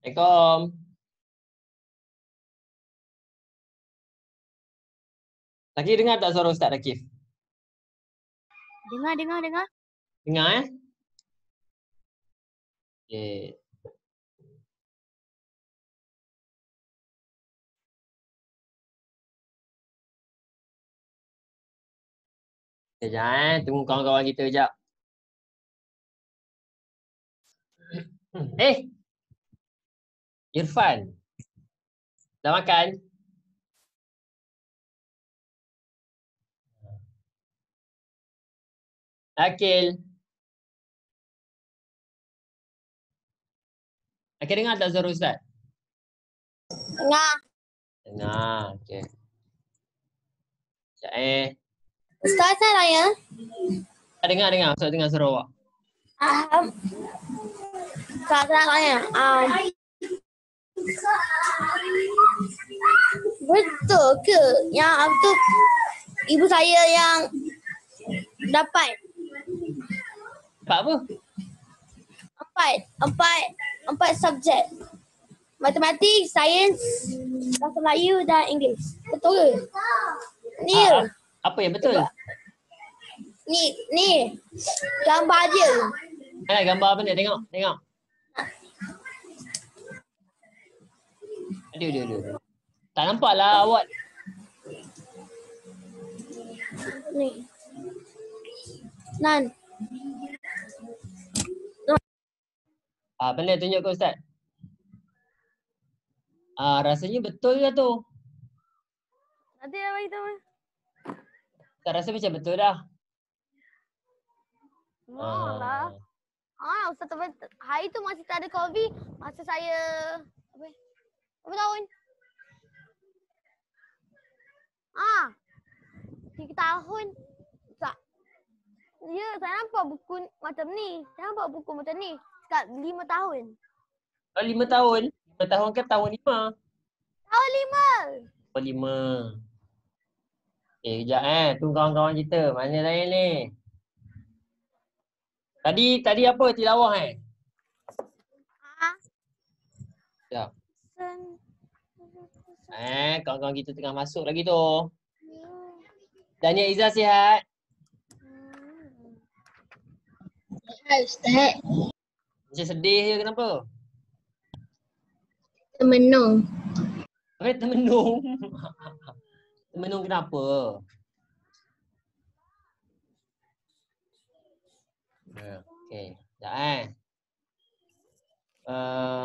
Assalamualaikum. Lagi dengar tak suara Ustaz Rakif? Dengar. Dengar Okay. Sekejap tunggu kawan-kawan kita sekejap. Irfan. Dah makan? Akil. Akil dengar tak suara Ustaz? Dengar. Dengar. Okey. Sekejap Ustaz saya tanya. Dengar. Ustaz dengar suara awak. Ustaz saya tanya. Betul ke yang tu ibu saya yang dapat Pak apa? empat subjek. Matematik, sains, bahasa Melayu dan Inggeris. Betul ke? Ni. Apa yang betul? Ni. Gambar dia. Mana gambar apa ni? Tengok. Aduh. Tak nampak lah awak. Ni. Nan. Pandai tunjuk ke Ustaz? Rasanya betul ke tu? Nanti dah bagi tahu. Tak rasa macam betul dah. Lah. Ustaz hari tu masa tak ada COVID, masa saya berapa tahun? 3 tahun. Tak. Ya, saya nampak buku macam ni. Sekat 5 tahun. 5 tahun? 5 tahun ke tahun 5? Tahun 5. Tahun 5. Kejap tunggu kawan-kawan kita. Mana lain ni? Tadi apa tilawah Sekejap. Kawan-kawan kita tengah masuk lagi tu. Dania Izzah sihat? Ustaz. Macam sedih je kenapa? Termenung. Termenung? Termenung kenapa? Okay. Sekejap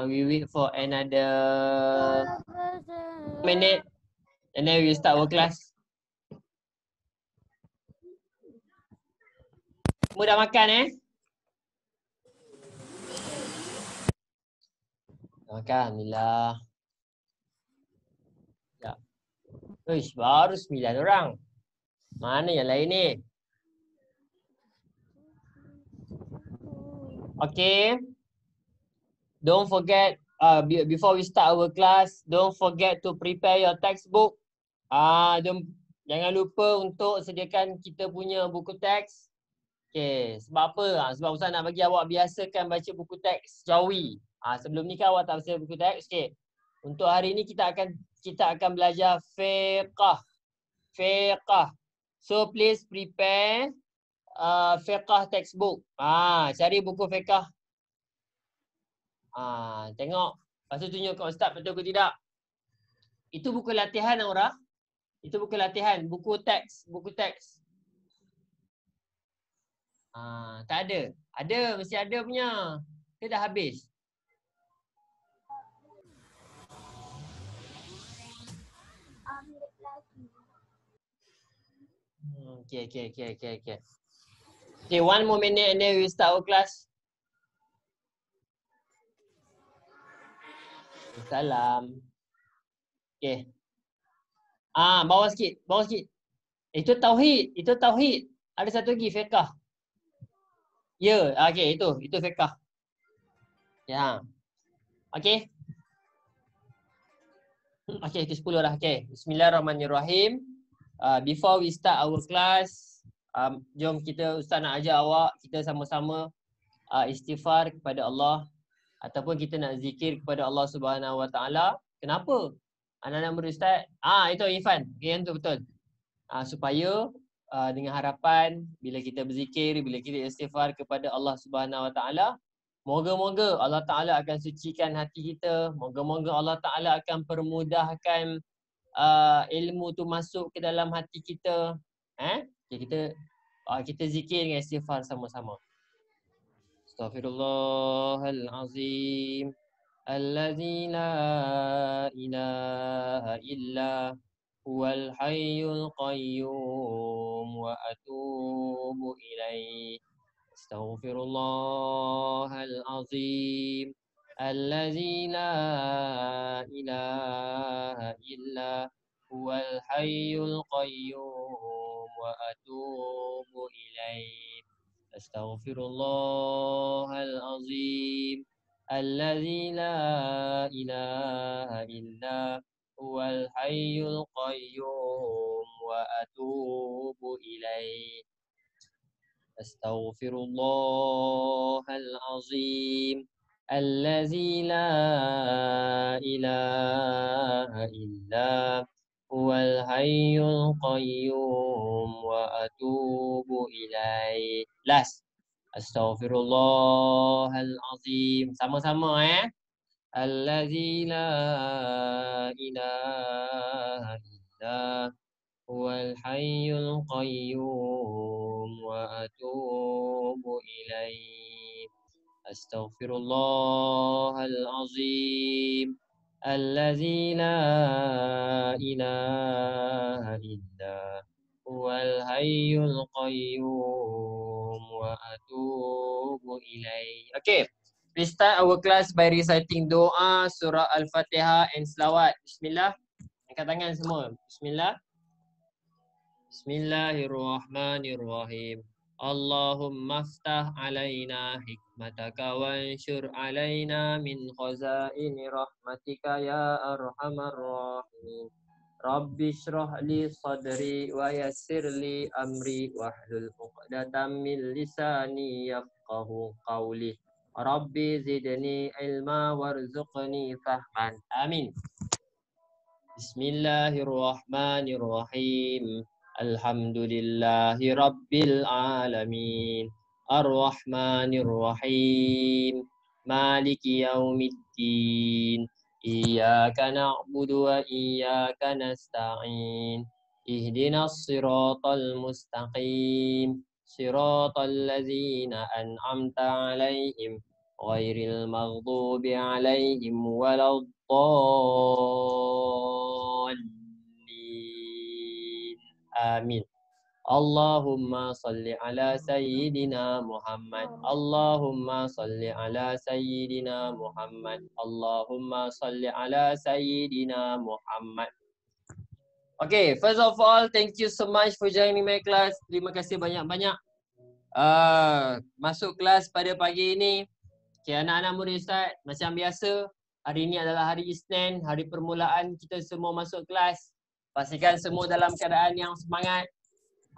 we wait for another minute and then we start our class. Semua dah makan Dah makan, alhamdulillah. Sekejap. Baru 9 orang. Mana yang lain ni? Okay. Don't forget, before we start our class, don't forget to prepare your textbook. Jangan lupa untuk sediakan kita punya buku teks. Okay, sebab apa? Sebab Ustaz nak bagi awak biasakan baca buku teks Jawi. Sebelum ni kan awak tak baca buku teks. Okay. Untuk hari ni kita akan belajar fiqh. So please prepare fiqh textbook. Cari buku fiqh. Tengok. Lepas tu tunjuk kat Ustaz betul ke tidak. Itu buku latihan Aura. Itu buku latihan. Buku teks. Tak ada. Ada. Mesti ada punya. Dia dah habis. Okay, 1 more minute and then we start our class. Salam. Okay. Bawah sikit. Itu tauhid. Ada satu lagi fiqh. Ya, okay, itu fiqh. Ya. Okay. Okay, itu 10 dah. Okay. Bismillahirrahmanirrahim. Before we start our class, jom kita Ustaz nak ajar awak, kita sama-sama istighfar kepada Allah. ataupun kita nak zikir kepada Allah Subhanahu Wa Taala. Kenapa? Anak-anak murid Ustaz. Itu Irfan. Yang tu betul. Supaya dengan harapan bila kita berzikir, bila kita istighfar kepada Allah Subhanahu Wa Taala, moga-moga Allah Taala akan sucikan hati kita. Moga-moga Allah Taala akan permudahkan ilmu tu masuk ke dalam hati kita. Okay, kita zikir dengan istighfar sama-sama. Astaghfirullahalazim. Allazi la ilaha illa huwal hayyul qayyum wa atubu ilaih. Astaghfirullahalazim. Allazi la ilaha illa huwal hayyul qayyum wa atubu ilaih. Astaghfirullahalazim. Allazi la ilaha illa huwal hayyul qayyum wa atubu ilaih. Astaghfirullahalazim. Allazi la ilaha illa huwal hayyul qayyum wa atubu ilaih. Last. Astaghfirullahalazim. Sama-sama Allazi la ilaha illa huwal hayyul qayyum wa atubu ilaih. Astaghfirullahalazim. Allazi la ilaha illa huwal hayyul qayyum wa atubu ilaih. Okay, we start our class by reciting doa, surah Al-Fatihah and selawat. Bismillah. Angkat tangan semua. Bismillah. Bismillahirrahmanirrahim. Allahumma aftah alaina hikmataka wanshur alaina min khazaini rahmatika ya arhamar rahimin. Rabbi shrah li sadri wa yassir li amri wahlul 'uqdatam min lisani yafqahu qawli. Rabbi zidni ilma warzuqni fahman. Amin. Bismillahirrahmanirrahim. Alhamdulillahi rabbil alamin. Ar-Rahmanir-Rahim. Maliki yaumiddin. Iyyaka na'budu wa iyyaka nasta'in. Ihdinas siratal mustaqim. Siratal ladzina an'amta 'alaihim ghairil maghdubi 'alaihim waladdallin. Amin. Allahumma salli ala sayyidina Muhammad. Allahumma salli ala sayyidina Muhammad. Allahumma salli ala sayyidina Muhammad. Okay, first of all, thank you so much for joining my class. Terima kasih banyak-banyak masuk kelas pada pagi ini. Okay, anak-anak murid Ustaz, macam biasa, hari ini adalah hari Isnin, hari permulaan kita semua masuk kelas. Pastikan semua dalam keadaan yang semangat.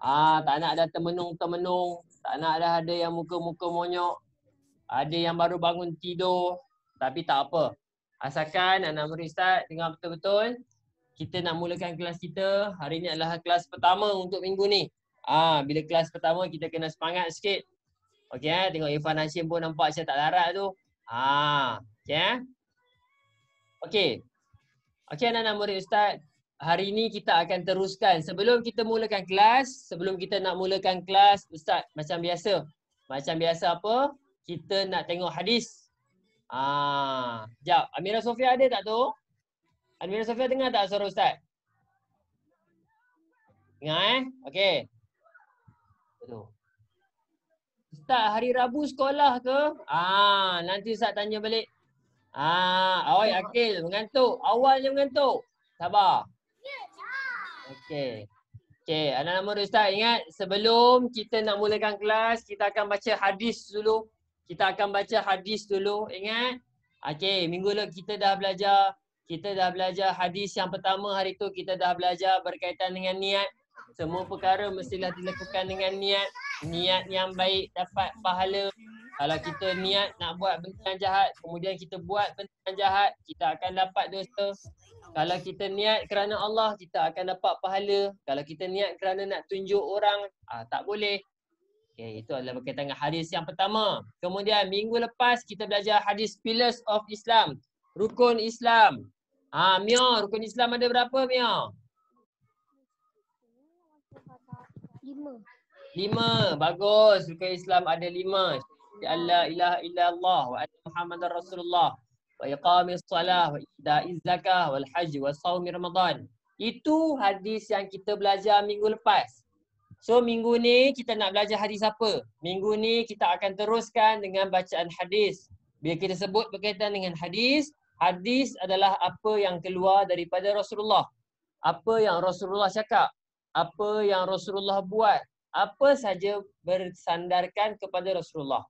Tak nak ada termenung-termenung, tak nak ada yang muka-muka monyok, ada yang baru bangun tidur, tapi tak apa. Asalkan anak murid Ustaz dengar betul-betul, kita nak mulakan kelas kita. Hari ini adalah kelas pertama untuk minggu ni. Bila kelas pertama kita kena semangat sikit. Okey, tengok Irfan Hashim pun nampak macam tak larat tu. Okey. Okey anak-anak murid Ustaz. Hari ini kita akan teruskan. Sebelum kita mulakan kelas, sebelum kita nak mulakan kelas, Ustaz, macam biasa. Macam biasa apa? Kita nak tengok hadis. Sekejap. Amira Sofia ada tak tu? Amira Sofia dengar tak suara Ustaz? Dengar Okey. Betul. Ustaz, hari Rabu sekolah ke? Nanti Ustaz tanya balik. Awak Akil mengantuk. Awalnya mengantuk. Sabar. Okey. Anak-anak murid Ustaz ingat sebelum kita nak mulakan kelas, kita akan baca hadis dulu. Ingat? Okey, minggu lalu kita dah belajar hadis yang pertama. Hari tu kita dah belajar berkaitan dengan niat. Semua perkara mestilah dilakukan dengan niat. Niat yang baik dapat pahala. Kalau kita niat nak buat benda yang jahat, kemudian kita buat benda yang jahat, kita akan dapat dosa. Kalau kita niat kerana Allah, kita akan dapat pahala. Kalau kita niat kerana nak tunjuk orang, tak boleh. Okay, itu adalah berkaitan dengan hadis yang pertama. Kemudian minggu lepas kita belajar hadis Pillars of Islam. Rukun Islam. Mia, rukun Islam ada berapa, Mia? 5. Bagus. Rukun Islam ada 5. La ilaha illallah wa anna Muhammadar Rasulullah wa iqamis salah wa ida'iz zakah wal hajj wa shaumi Ramadan. Itu hadis yang kita belajar minggu lepas. So minggu ni kita nak belajar hadis apa? Minggu ni kita akan teruskan dengan bacaan hadis. Bila kita sebut berkaitan dengan hadis, hadis adalah apa yang keluar daripada Rasulullah. Apa yang Rasulullah cakap, apa yang Rasulullah buat, apa saja bersandarkan kepada Rasulullah.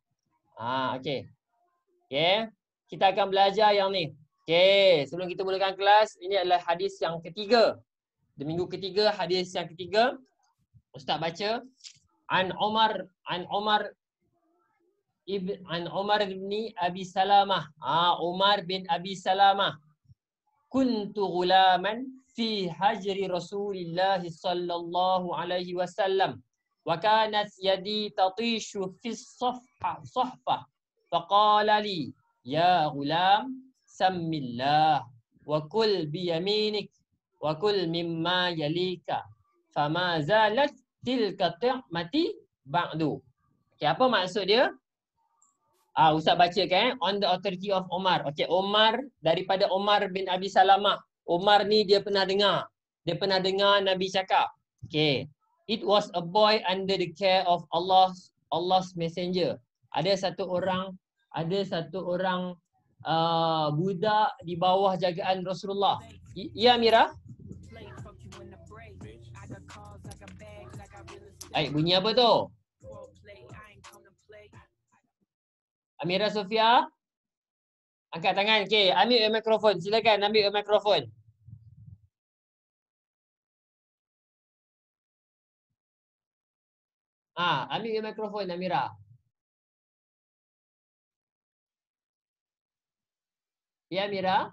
Okey. Okey, kita akan belajar yang ni. Okey, sebelum kita mulakan kelas, ini adalah hadis yang ketiga. Di minggu ketiga, hadis yang ketiga. Ustaz baca an Umar bin Abi Salamah. Umar bin Abi Salamah. Kuntu ghulaman fi hajri Rasulillah sallallahu alaihi wasallam wa kanat yadi tatishu fi sahfah faqala li ya ghulam sammillah wa kul bi yaminik wa kul mimma yalika fama zalat tilka mati ba'du. Okey, apa maksud dia? Ustaz bacakan on the authority of Umar. Okey, Umar daripada Umar bin Abi Salamah. Umar ni dia pernah dengar. Dia pernah dengar Nabi cakap. Okey. It was a boy under the care of Allah's messenger. Ada satu orang budak di bawah jagaan Rasulullah. Ya Mira? Bunyi apa tu? Amira Sofia? Angkat tangan. Okey, ambil mikrofon. Silakan ambil mikrofon. Ambil mikrofon Amira. Ya Amira?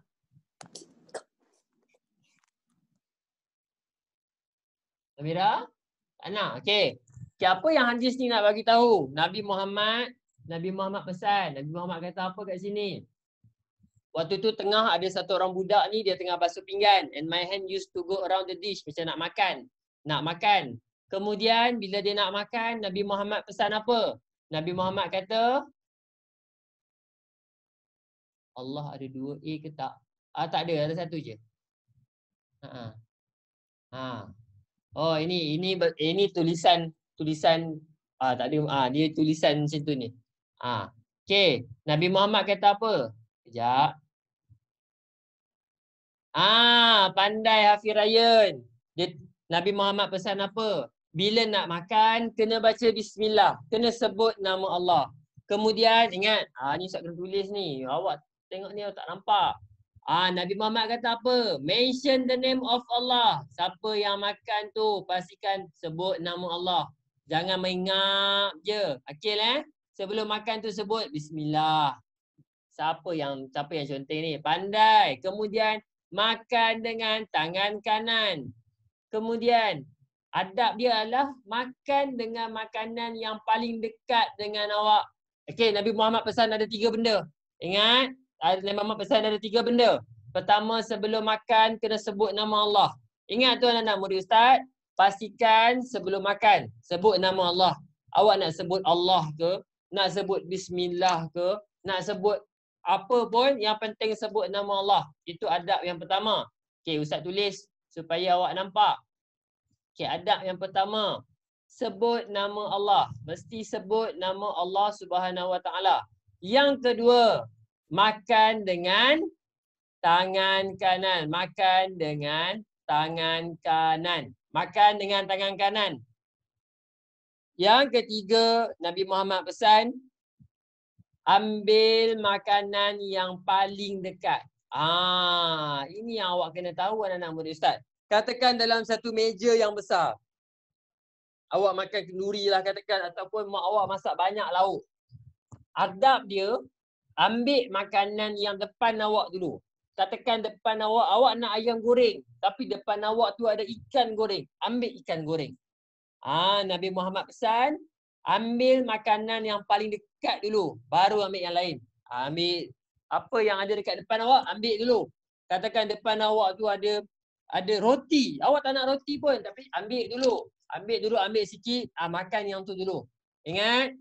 Amira? Anak, okey. Apa yang hadis ni nak bagi tahu? Nabi Muhammad pesan. Nabi Muhammad kata apa kat sini? Waktu tu tengah ada satu orang budak ni, dia tengah basuh pinggan. And my hand used to go around the dish. Macam nak makan. Kemudian bila dia nak makan, Nabi Muhammad pesan apa? Nabi Muhammad kata, Allah ada 2 A ke tak? Tak ada satu je. Oh, ini tulisan tak ada. Dia tulisan macam tu ni. Okey, Nabi Muhammad kata apa? Sekejap. Pandai Hafiz Ryan. Nabi Muhammad pesan apa? Bila nak makan kena baca bismillah, kena sebut nama Allah. Kemudian ingat, ni Ustaz kena tulis ni. Awak tengok ni tak nampak. Nabi Muhammad kata apa? Mention the name of Allah. Siapa yang makan tu pastikan sebut nama Allah. Jangan mengingap je. Akil Sebelum makan tu sebut bismillah. Siapa yang contoh ni? Pandai. Kemudian makan dengan tangan kanan. Kemudian adab dia adalah makan dengan makanan yang paling dekat dengan awak. Okey, Nabi Muhammad pesan ada 3 benda. Ingat? Nabi Muhammad pesan ada 3 benda. Pertama, sebelum makan kena sebut nama Allah. Ingat tu anak-anak murid Ustaz, pastikan sebelum makan sebut nama Allah. Awak nak sebut Allah ke, nak sebut bismillah ke, nak sebut apa pun, yang penting sebut nama Allah. Itu adab yang pertama. Okey, Ustaz tulis supaya awak nampak. Okey, adab yang pertama, sebut nama Allah. Mesti sebut nama Allah Subhanahu Wa Taala. Yang kedua, makan dengan tangan kanan. Makan dengan tangan kanan. Makan dengan tangan kanan. Yang ketiga, Nabi Muhammad pesan, ambil makanan yang paling dekat. Ini yang awak kena tahu anak-anak murid Ustaz. Katakan dalam satu meja yang besar. Awak makan kenduri lah katakan, ataupun mak awak masak banyak lauk. adab dia, ambil makanan yang depan awak dulu. Katakan depan awak nak ayam goreng. Tapi depan awak tu ada ikan goreng. Ambil ikan goreng. Nabi Muhammad pesan, ambil makanan yang paling dekat dulu. Baru ambil yang lain. Ambil apa yang ada dekat depan awak, ambil dulu. Katakan depan awak tu ada roti. Awak tak nak roti pun. Tapi ambil dulu. Ambil sikit. Makan yang tu dulu. Ingat,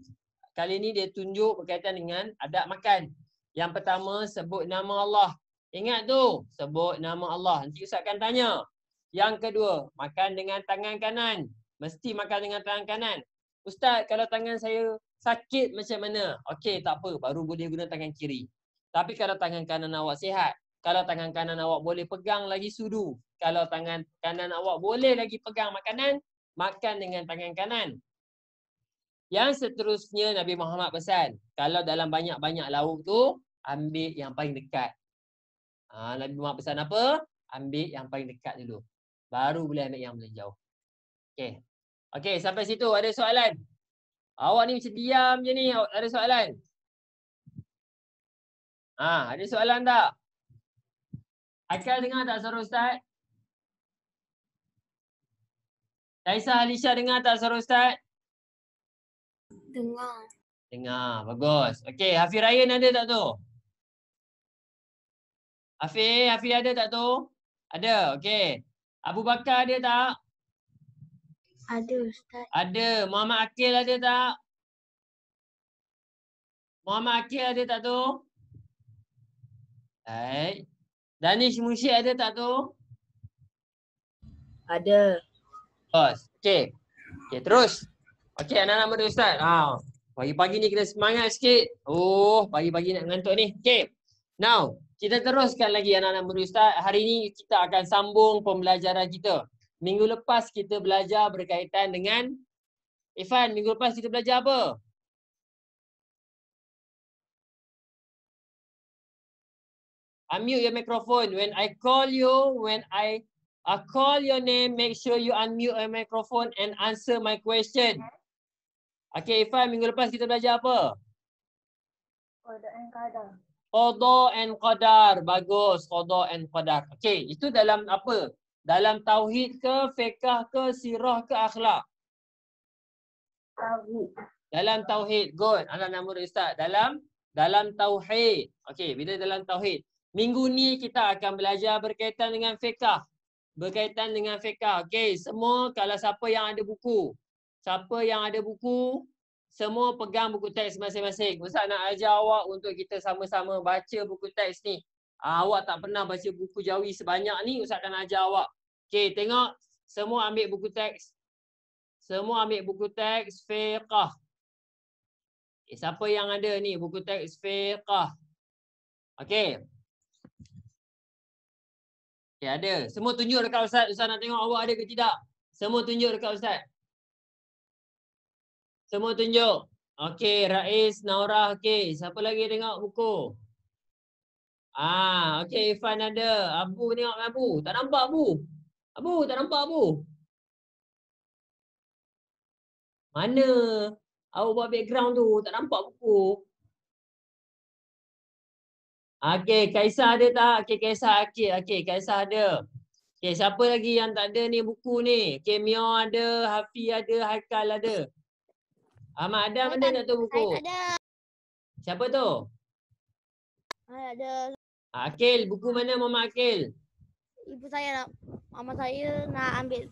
kali ni dia tunjuk berkaitan dengan adab makan. Yang pertama, sebut nama Allah. Ingat tu, sebut nama Allah. Nanti Ustaz akan tanya. Yang kedua, makan dengan tangan kanan. Mesti makan dengan tangan kanan. Ustaz, kalau tangan saya sakit macam mana? Okey, tak apa. Baru boleh guna tangan kiri. Tapi kalau tangan kanan awak sihat, kalau tangan kanan awak boleh pegang lagi sudu. Kalau tangan kanan awak boleh lagi pegang makanan, makan dengan tangan kanan. Yang seterusnya Nabi Muhammad pesan, kalau dalam banyak-banyak lauk tu, ambil yang paling dekat. Nabi Muhammad pesan apa? Ambil yang paling dekat dulu. Baru boleh ambil yang paling jauh. Okey. Okey, sampai situ ada soalan? Awak ni macam diam je ni. Ada soalan? Ada soalan tak? Akal dengar tak suara Ustaz? Taisah Alisha dengar tak suara Ustaz? Dengar. Bagus. Okey, Hafiz Ryan ada tak tu? Hafiz ada tak tu? Ada, okey. Abu Bakar ada tak? Ada Ustaz. Ada. Muhammad Akil ada tak? Muhammad Akil ada tak tu? Baik. Danish Musyid ada tak tu? Ada. Bos. Okey. Okey, terus. Okey, anak-anak muda Ustaz. Pagi-pagi ni kena semangat sikit. Pagi-pagi nak ngantuk ni. Okey. Now, kita teruskan lagi anak-anak muda Ustaz. Hari ni kita akan sambung pembelajaran kita. Minggu lepas kita belajar berkaitan dengan Ifan, minggu lepas kita belajar apa? Unmute your microphone. When I call you, when I call your name, make sure you unmute your microphone and answer my question. Okay, Ifan, minggu lepas kita belajar apa? Qada and qadar. Qada and qadar. Bagus, qada and qadar. Okay, itu dalam apa? Dalam tauhid ke, fiqh ke, sirah ke, akhlak? Tauhid. Dalam tauhid. Good. Anak-anak muda Ustaz. Dalam tauhid. Okay, bila dalam tauhid. Minggu ni kita akan belajar berkaitan dengan fiqh. Berkaitan dengan fiqh. Okay, semua kalau siapa yang ada buku. Siapa yang ada buku, semua pegang buku teks masing-masing. Ustaz nak ajar awak untuk kita sama-sama baca buku teks ni. Awak tak pernah baca buku Jawi sebanyak ni, Ustaz akan ajar awak. Okay, tengok. Semua ambil buku teks. Semua ambil buku teks fiqh. Siapa yang ada ni buku teks fiqh? Okey. Okay, ada. Semua tunjuk dekat Ustaz. Ustaz nak tengok awak ada ke tidak? Semua tunjuk dekat Ustaz. Semua tunjuk. Okey, Rais, Naurah. Okey, siapa lagi tengok buku? Okey, Irfan ada. Abu tengok Abu. Tak nampak Abu? Abu, tak nampak Abu? Mana? Awak buat background tu. Tak nampak buku. Okey, Kaisar ada tak? Okey, Kaisar. Okey, Kaisar ada. Okey, siapa lagi yang tak ada ni buku ni? Okey, Mio ada, Hafiz ada, Haikal ada. Ahmad Adam ada tak tu buku? Saya tak ada. Siapa tu? Saya ada. Akil, buku mana Muhammad Akil? Ibu saya nak, mama saya nak ambil.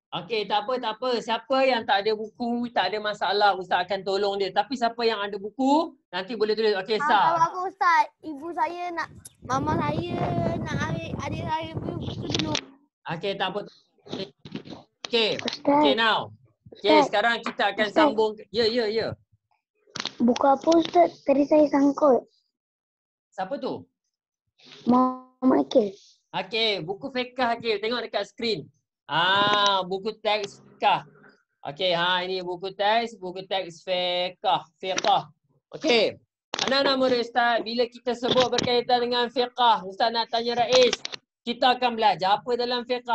Okey, tak apa. Siapa yang tak ada buku, tak ada masalah, Ustaz akan tolong dia. Tapi siapa yang ada buku, nanti boleh tulis. Okey, Kalau Sah. aku Ustaz, ibu saya nak, mama saya nak ambil adik saya buku dulu. Okey, tak apa. Okey, now. Okey, sekarang kita akan sambung. Ya. Buku apa Ustaz? Tadi saya sangkut. Siapa tu? Mama Akil. Okey, buku fiqh Akil. Tengok dekat skrin. Buku teks fiqh. Okey, ini buku teks fiqh. Okey. Anak-anak muda Ustaz, bila kita sebut berkaitan dengan fiqh, Ustaz nak tanya Rais, kita akan belajar apa dalam fiqh?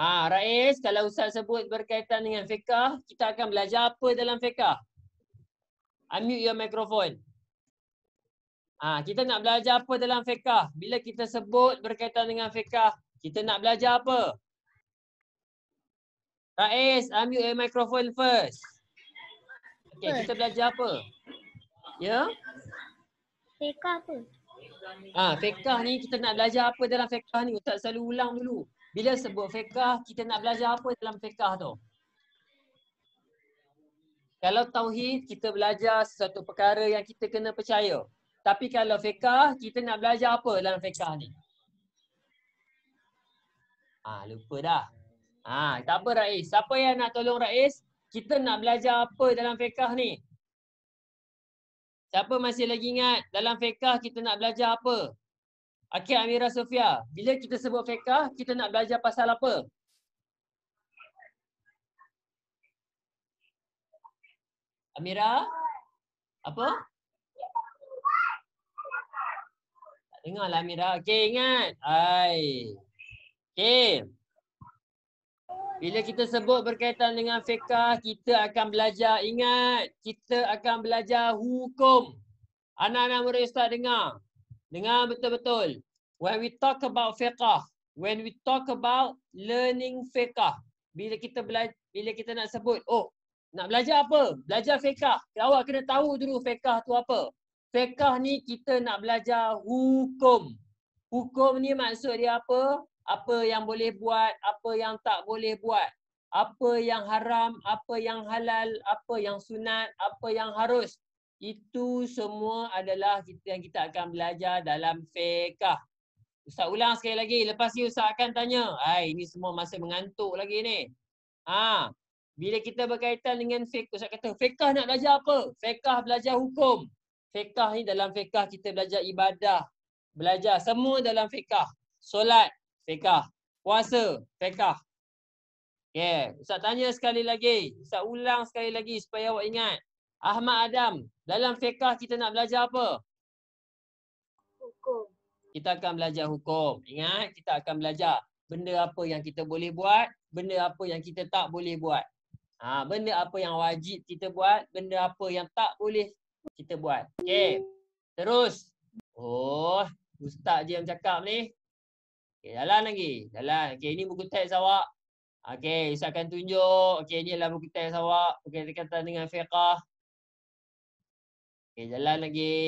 Rais, kalau Ustaz sebut berkaitan dengan fiqh, kita akan belajar apa dalam fiqh? Unmute your microphone. Kita nak belajar apa dalam fiqh? Bila kita sebut berkaitan dengan fiqh, kita nak belajar apa? Rais, unmute your microphone first. Okay, kita belajar apa? Ya? Fiqh apa? Fiqh ni kita nak belajar apa dalam fiqh ni? Ustaz selalu ulang dulu. Bila sebut fiqh, kita nak belajar apa dalam fiqh tu? Kalau tauhid, kita belajar sesuatu perkara yang kita kena percaya. Tapi kalau fiqh, kita nak belajar apa dalam fiqh ni? Lupa dah. Tak apa Rais. Siapa yang nak tolong Rais? Kita nak belajar apa dalam fiqh ni? Siapa masih lagi ingat dalam fiqh kita nak belajar apa? Akhi Amira Sofia, bila kita sebut fiqh, kita nak belajar pasal apa? Amira? Apa? Tak dengar lah Amira. Okey, ingat. Okey. Bila kita sebut berkaitan dengan fiqh, kita akan belajar, ingat, kita akan belajar hukum. Anak-anak murid Ustaz dengar. Dengar betul-betul. When we talk about fiqh, when we talk about learning fiqh, bila kita nak sebut, nak belajar apa? Belajar fiqh. Awak kena tahu dulu fiqh tu apa. Fiqh ni kita nak belajar hukum. Hukum ni maksud dia apa? Apa yang boleh buat, apa yang tak boleh buat. Apa yang haram, apa yang halal, apa yang sunat, apa yang harus. Itu semua adalah yang kita akan belajar dalam fiqh. Ustaz ulang sekali lagi. Lepas ni Ustaz akan tanya. Ini semua masa mengantuk lagi ni. Bila kita berkaitan dengan fiqh, Ustaz kata, fiqh nak belajar apa? Fiqh belajar hukum. Fiqh ni dalam fiqh kita belajar ibadah. Belajar semua dalam fiqh. Solat, fiqh. Puasa, fiqh. Okay. Ustaz tanya sekali lagi. Ustaz ulang sekali lagi supaya awak ingat. Ahmad Adam, dalam fiqh kita nak belajar apa? Hukum. Kita akan belajar hukum. Ingat, kita akan belajar benda apa yang kita boleh buat, benda apa yang kita tak boleh buat. Benda apa yang wajib kita buat, benda apa yang tak boleh kita buat. Okey. Terus. Ustaz je yang cakap ni. Okey, jalan lagi. Jalan. Okey, ini buku teks awak. Okey, Ustaz akan tunjuk. Okey, ini adalah buku teks awak berkaitan dengan fiqh. Okey, jalan lagi.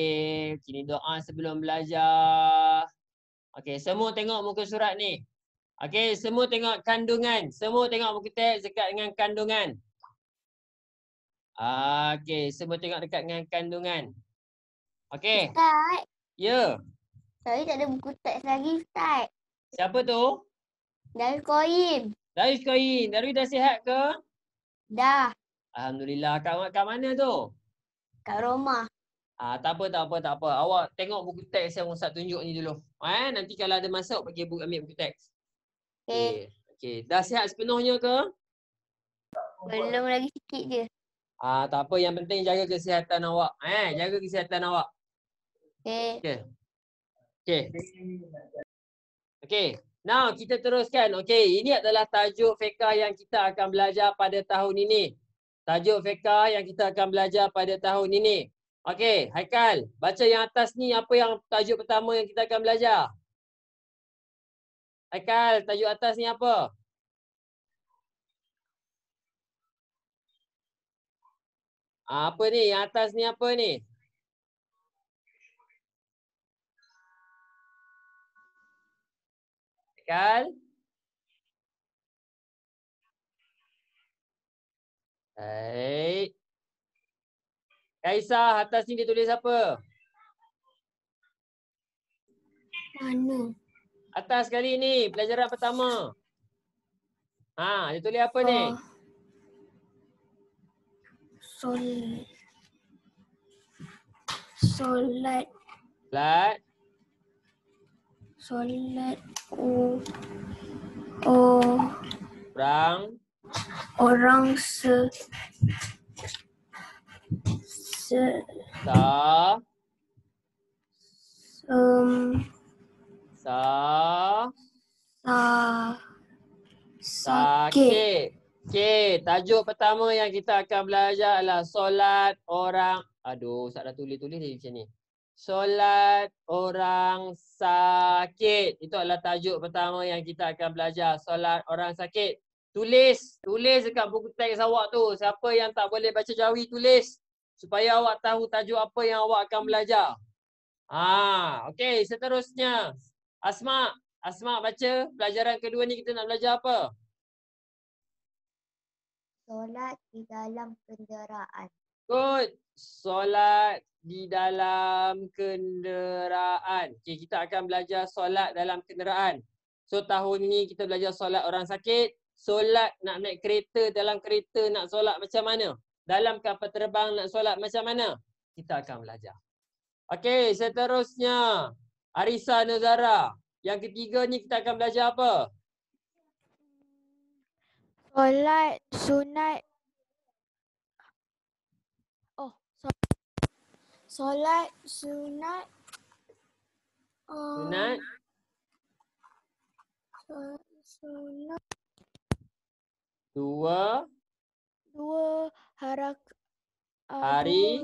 Kini doa sebelum belajar. Okey, semua tengok muka surat ni. Okey, semua tengok kandungan. Semua tengok buku teks dekat dengan kandungan. Okey, semua tengok dekat dengan kandungan. Okey. Ustaz. Ya. Saya tak ada buku teks lagi, Ustaz. Siapa tu? Darul Qayyim. Darul Qayyim. Darul dah sihat ke? Dah. Alhamdulillah. Kat mana tu? Kat rumah. Tak apa. Awak tengok buku teks yang Ustaz tunjuk ni dulu. Nanti kalau ada masa awak pergi ambil buku teks. Okey. Dah sihat sepenuhnya ke? Belum lagi sikit je. Tak apa, yang penting jaga kesihatan awak. Jaga kesihatan awak. Okey. Now kita teruskan. Okey, ini adalah tajuk fiqh yang kita akan belajar pada tahun ini. Tajuk fiqh yang kita akan belajar pada tahun ini. Okey, Haikal, baca yang atas ni apa yang tajuk pertama yang kita akan belajar? Haikal, tajuk atas ni apa? Apa ni? Yang atas ni apa ni? Haikal? Baik. Kaisah, atas ni dia tulis apa? Mana? Atas kali ni, pelajaran pertama. Dia tulis apa ni? Solat. Orang sakit. Okey, tajuk pertama yang kita akan belajar adalah solat orang. Aduh, Ustaz dah tulis-tulis ni macam ni. Solat orang sakit. Itu adalah tajuk pertama yang kita akan belajar. Solat orang sakit. Tulis dekat buku teks awak tu. Siapa yang tak boleh baca Jawi, tulis. Supaya awak tahu tajuk apa yang awak akan belajar. Okey, seterusnya. Asma baca. Pelajaran kedua ni kita nak belajar apa? Solat di dalam kenderaan. Good. Solat di dalam kenderaan. Okey, kita akan belajar solat dalam kenderaan. So tahun ni kita belajar solat orang sakit. Solat nak naik kereta, dalam kereta nak solat macam mana? Dalam kapal terbang nak solat macam mana? Kita akan belajar. Okey, seterusnya. Arisa Nuzara. Yang ketiga ni kita akan belajar apa? Solat sunat. Solat sunat. Sunat. Sunat. Dua hari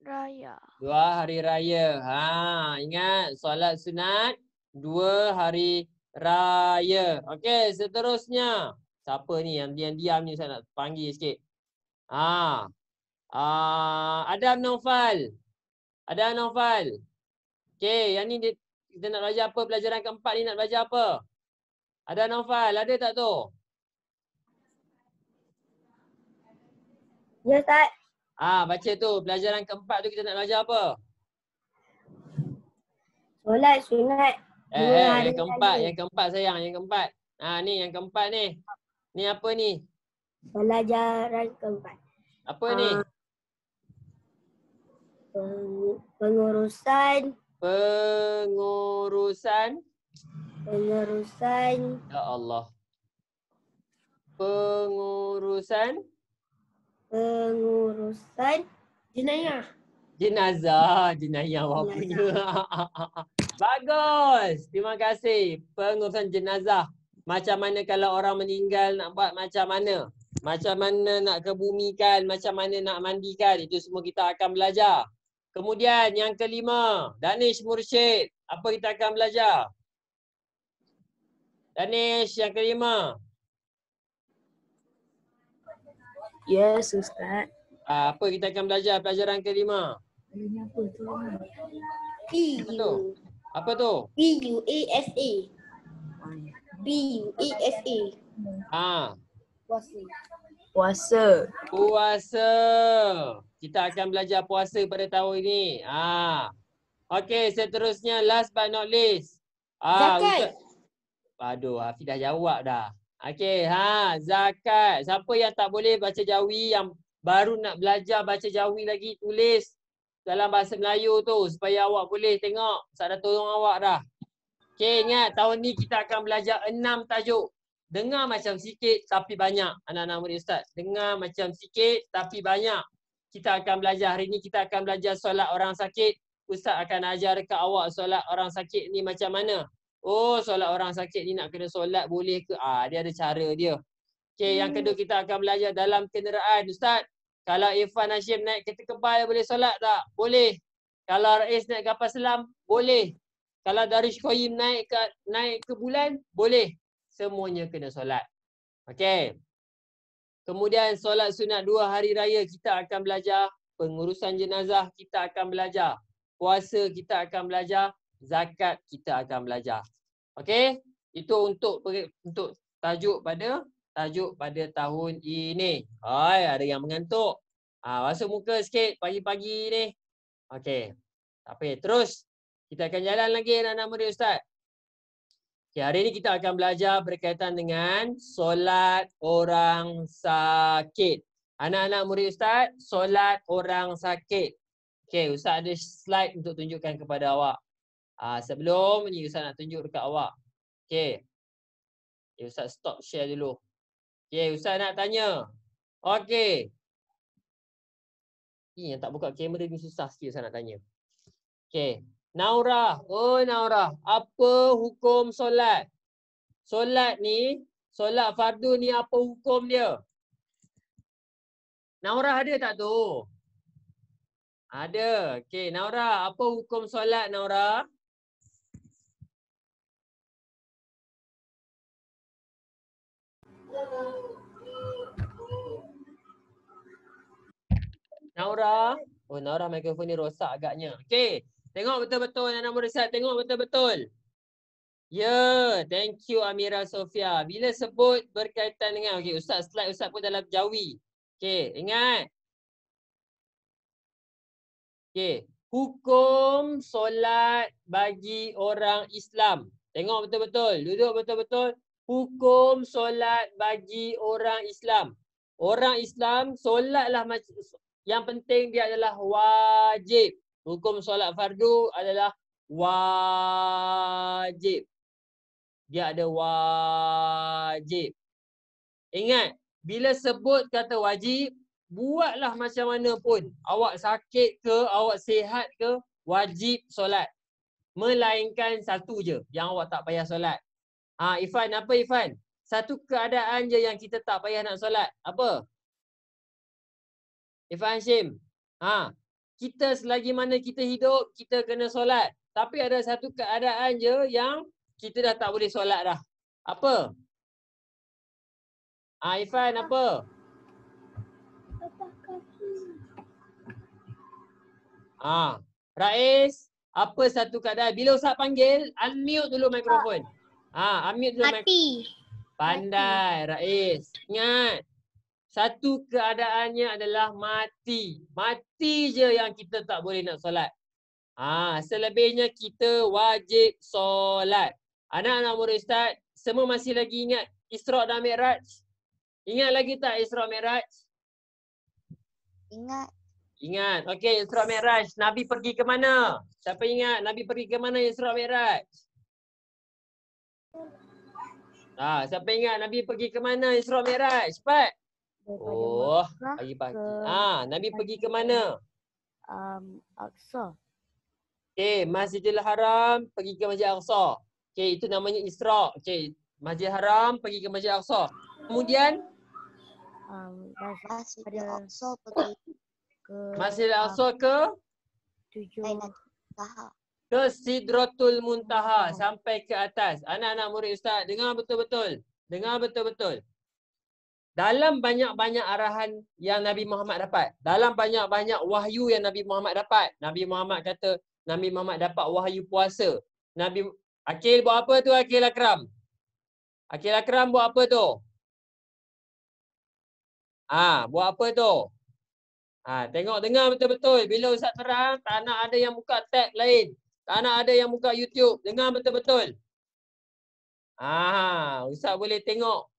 raya. 2 hari raya. Ingat solat sunat 2 hari raya. Okey, seterusnya. Siapa ni yang diam ni, saya nak panggil sikit. Adam Naufal. Okey, yang ni kita nak belajar apa? Pelajaran keempat ni nak belajar apa? Adam Naufal, ada tak tu? Ya, Ustaz. Baca tu. Pelajaran keempat tu kita nak belajar apa? Solat sunat. Yang keempat sayang, yang keempat. Ni yang keempat ni. Ni apa ni? Pelajaran keempat. Apa ni? Pengurusan. Ya Allah. Pengurusan jenazah apa tu? Bagus. Terima kasih. Pengurusan jenazah. Macam mana kalau orang meninggal nak buat macam mana? Macam mana nak kebumikan, macam mana nak mandikan, itu semua kita akan belajar. Kemudian yang kelima, Danish Mursyid. Apa kita akan belajar? Danish, yang kelima. Yes, Ustaz. Apa kita akan belajar pelajaran kelima? Apa tu? PUASA. Puasa. Kita akan belajar puasa pada tahun ini. Okey, seterusnya last but not least. Zakat. Aduh, Hafiz dah jawab dah. Okey, zakat. Siapa yang tak boleh baca Jawi, yang baru nak belajar baca Jawi lagi, tulis dalam bahasa Melayu tu supaya awak boleh tengok. Saya dah tolong awak dah. Okey, ingat tahun ni kita akan belajar 6 tajuk. Dengar macam sikit tapi banyak, anak-anak murid Ustaz. Dengar macam sikit tapi banyak. Kita akan belajar, hari ni kita akan belajar solat orang sakit. Ustaz akan ajar dekat awak solat orang sakit ni macam mana. Solat orang sakit ni nak kena solat boleh ke? Dia ada cara dia. Okey, yang kedua kita akan belajar dalam kenderaan. Ustaz, kalau Irfan Hashim naik kereta kebal boleh solat tak? Boleh. Kalau Rais naik kapal selam, boleh. Kalau Darish Qoyim naik ke bulan, boleh. Semuanya kena solat. Okey. Kemudian solat sunat 2 hari raya kita akan belajar. Pengurusan jenazah kita akan belajar. Puasa kita akan belajar. Zakat kita akan belajar. Okey? Itu untuk tajuk pada tahun ini. Ada yang mengantuk. Basuh muka sikit pagi-pagi ni. Okey. Tak apa. Terus kita akan jalan lagi anak-anak murid Ustaz. Okay, hari ini kita akan belajar berkaitan dengan solat orang sakit. Anak-anak murid Ustaz, solat orang sakit. Okey, Ustaz ada slide untuk tunjukkan kepada awak. Sebelum ni Ustaz nak tunjuk dekat awak. Okey. Ustaz stop share dulu. Okey, Ustaz nak tanya. Okey. Yang tak buka kamera ni susah sikit Ustaz nak tanya. Okey. Naurah. Oh Naurah. Apa hukum solat? Solat ni, solat fardu ni apa hukum dia? Naurah ada tak tu? Ada. Okey, Naurah, apa hukum solat Naurah? Naurah. Oh, Naurah mikrofon ni rosak agaknya. Okey. Tengok betul-betul anak murid Ustaz. Tengok betul-betul. Ya, thank you Amira Sofia. Bila sebut berkaitan dengan, okey, Ustaz slide Ustaz pun dalam Jawi. Okey, ingat. Okey, hukum solat bagi orang Islam. Tengok betul-betul, duduk betul-betul. Hukum solat bagi orang Islam. Orang Islam solatlah yang penting dia adalah wajib. Hukum solat fardu adalah wajib. Dia ada wajib. Ingat, bila sebut kata wajib, buatlah macam mana pun. Awak sakit ke, awak sihat ke, wajib solat. Melainkan satu je yang awak tak payah solat. Ifan, apa Ifan? Satu keadaan je yang kita tak payah nak solat. Apa? Ifan Hashim. Kita selagi mana kita hidup, kita kena solat. Tapi ada satu keadaan je yang kita dah tak boleh solat dah. Apa? Ifan, apa? Rais, apa satu keadaan? Bila Ustaz panggil, unmute dulu mikrofon. Unmute dulu mikrofon. Mati. Pandai, Rais. Ingat, satu keadaannya adalah mati. Mati je yang kita tak boleh nak solat. Selebihnya kita wajib solat. Anak-anak murid Ustaz, semua masih lagi ingat Isra' dan Mi'raj? Ingat lagi tak Isra' Mi'raj? Ingat. Ingat. Okey, Isra' Mi'raj. Nabi pergi ke mana? Siapa ingat Nabi pergi ke mana Isra' Mi'raj? Siapa ingat Nabi pergi ke mana Isra' Mi'raj? Cepat. Oh, pagi-pagi. Nabi pergi ke mana? Aqsa. Okey, Masjidil Haram pergi ke Masjid Aqsa. Okey, itu namanya Isra'. Okey, Masjid Haram pergi ke Masjid Aqsa. Kemudian Masjid Aqsa pergi ke Masjid Aqsa ke ke Sidratul Muntaha sampai ke atas. Anak-anak murid Ustaz, dengar betul-betul. Dengar betul-betul. Dalam banyak-banyak arahan yang Nabi Muhammad dapat, dalam banyak-banyak wahyu yang Nabi Muhammad dapat, Nabi Muhammad kata Nabi Muhammad dapat wahyu puasa. Akil buat apa tu Akil Akram? Akil Akram buat apa tu? Buat apa tu? Tengok dengar betul-betul. Bila Ustaz terang, tak nak ada yang buka tab lain. Tak nak ada yang buka YouTube. Dengar betul-betul. Ustaz boleh tengok.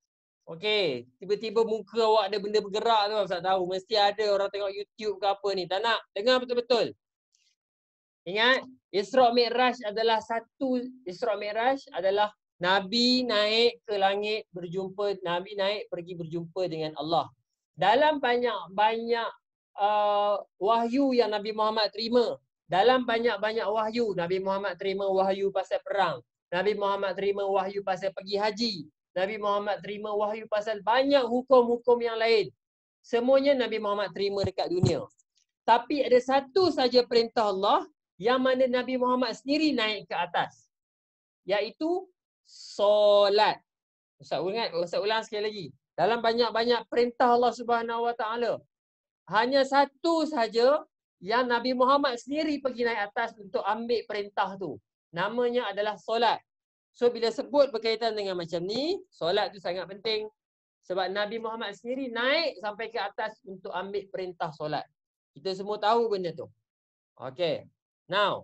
Okey, tiba-tiba muka awak ada benda bergerak tu, Ustaz tahu. Mesti ada orang tengok YouTube ke apa ni. Tak nak. Dengar betul-betul. Ingat, Isra' Mi'raj adalah Isra' Mi'raj adalah Nabi naik ke langit berjumpa, Nabi naik pergi berjumpa dengan Allah. Dalam banyak-banyak wahyu yang Nabi Muhammad terima, dalam banyak-banyak wahyu, Nabi Muhammad terima wahyu pasal perang. Nabi Muhammad terima wahyu pasal pergi haji. Nabi Muhammad terima wahyu pasal banyak hukum-hukum yang lain. Semuanya Nabi Muhammad terima dekat dunia. Tapi ada satu saja perintah Allah yang mana Nabi Muhammad sendiri naik ke atas. Iaitu solat. Ustaz ulang sekali lagi. Dalam banyak-banyak perintah Allah Subhanahu Wa Taala, hanya satu saja yang Nabi Muhammad sendiri pergi naik atas untuk ambil perintah tu. Namanya adalah solat. So bila sebut berkaitan dengan macam ni, solat tu sangat penting. Sebab Nabi Muhammad sendiri naik sampai ke atas untuk ambil perintah solat. Kita semua tahu benda tu. Okay. Now.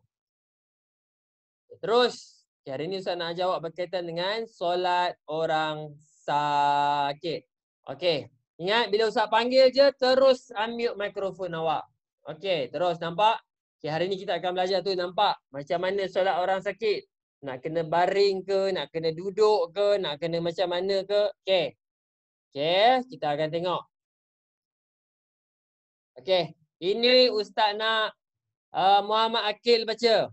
Terus. Hari ni Ustaz nak jawab berkaitan dengan solat orang sakit. Okay. Ingat bila Ustaz panggil je, terus unmute mikrofon awak. Okay. Terus nampak? Okay, hari ni kita akan belajar tu, nampak? Macam mana solat orang sakit. Nak kena baring ke, nak kena duduk ke, nak kena macam mana ke. Okay. Okay, kita akan tengok. Okay. Ini Ustaz nak Muhammad Akil baca.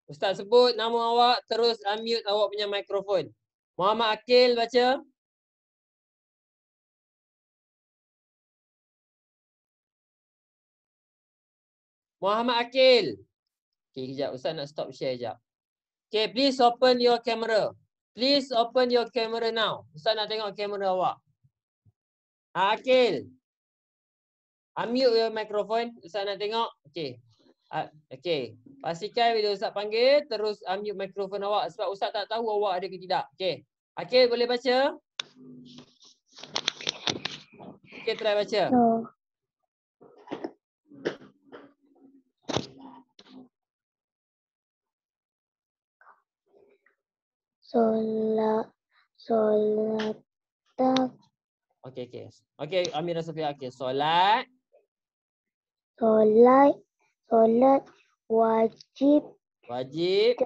Ustaz sebut nama awak, terus unmute awak punya mikrofon. Muhammad Akil baca. Muhammad Akil. Okay, kejap. Ustaz nak stop share kejap. Okay, please open your camera. Please open your camera now. Ustaz nak tengok kamera awak. Akil. Unmute your microphone. Ustaz nak tengok. Okay. Okay. Pastikan bila Ustaz panggil, terus unmute mikrofon awak. Sebab Ustaz tak tahu awak ada ke tidak. Okay. Akil boleh baca? Okay, try baca. Solat. Okay, okay. Okay, Amira Sofia. Okay, solat. Solat wajib Wajib.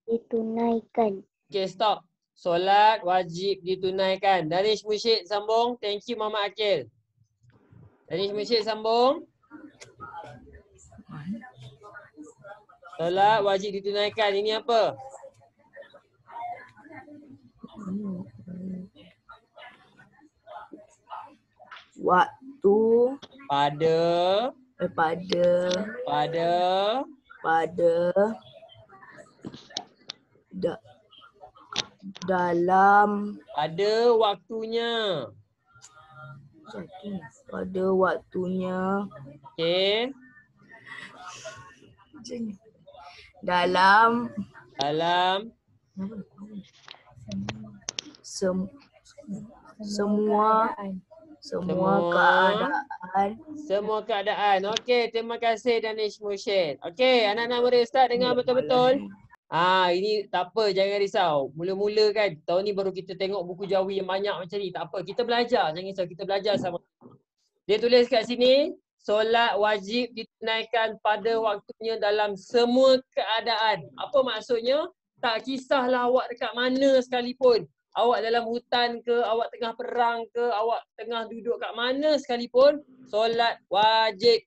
Ditunaikan. Okay, stop. Solat wajib ditunaikan. Danish Musyid sambung. Thank you Muhammad Akil. Danish Musyid sambung. Solat wajib ditunaikan. Ini apa? Waktu Pada dalam waktunya. pada waktunya Okay. dalam semua keadaan. Okey, terima kasih Danish Musyid. Okey, anak-anak murid Ustaz dengar betul-betul. Ini tak apa, jangan risau. Mula-mula kan, tahun ni baru kita tengok buku Jawi yang banyak macam ni. Tak apa, kita belajar. Jangan risau, kita belajar sama. Dia tulis kat sini, solat wajib ditunaikan pada waktunya dalam semua keadaan. Apa maksudnya? Tak kisahlah awak dekat mana sekalipun. Awak dalam hutan ke, awak tengah perang ke, awak tengah duduk kat mana sekalipun, solat wajib.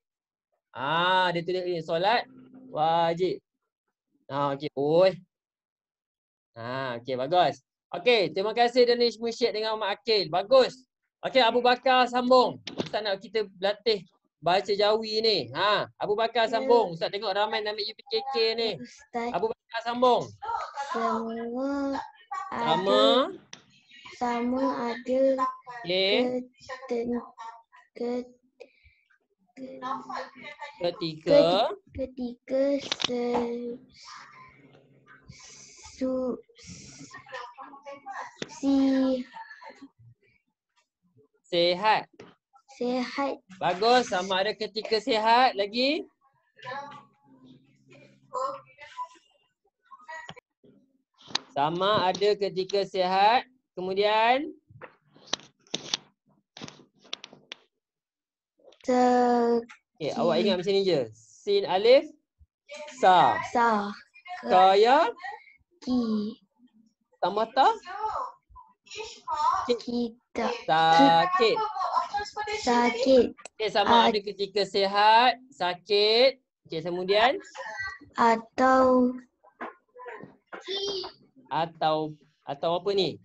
Dia tulis ni, solat wajib. Okey. Okey, bagus. Okey, terima kasih Danish Musyid dengan Muhammad Akil. Bagus. Okey, Abu Bakar sambung. Ustaz nak kita berlatih baca Jawi ni. Abu Bakar sambung. Ustaz tengok ramai nak ambil UPKK ni. Abu Bakar sambung. Sama ada ketika sehat. Bagus, sama ada ketika sehat lagi. Sama ada ketika sehat. Kemudian okay, awak ingat macam ni je. Sin alif sa. Kaya tambah ta. Sakit. Okay, sama ada ketika sehat, sakit. Okay, kemudian atau apa ni?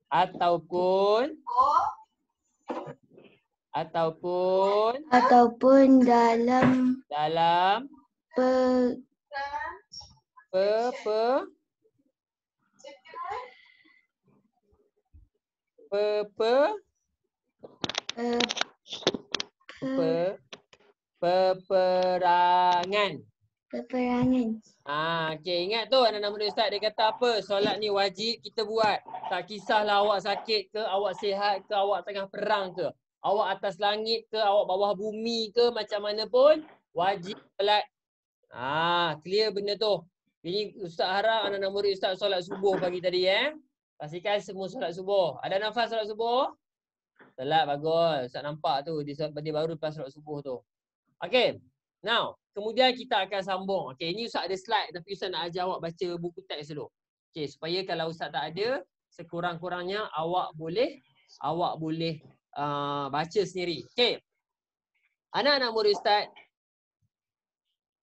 Ataupun dalam peperangan. Okey, ingat tu anak-anak murid Ustaz, dia kata apa? Solat ni wajib kita buat. Tak kisahlah awak sakit ke, awak sihat ke, awak tengah perang ke, awak atas langit ke, awak bawah bumi ke, macam mana pun wajib solat. Clear benda tu. Ini Ustaz harap anak-anak murid Ustaz solat subuh pagi tadi Pastikan semua solat subuh. Ada nafas solat subuh? Solat, bagus. Ustaz nampak tu. Dia baru lepas solat subuh tu. Okay. Now, kemudian kita akan sambung. Okay, ini Ustaz ada slide tapi Ustaz nak ajar awak baca buku teks dulu. Okay, supaya kalau Ustaz tak ada, sekurang-kurangnya awak boleh baca sendiri. Okay. Anak-anak murid Ustaz,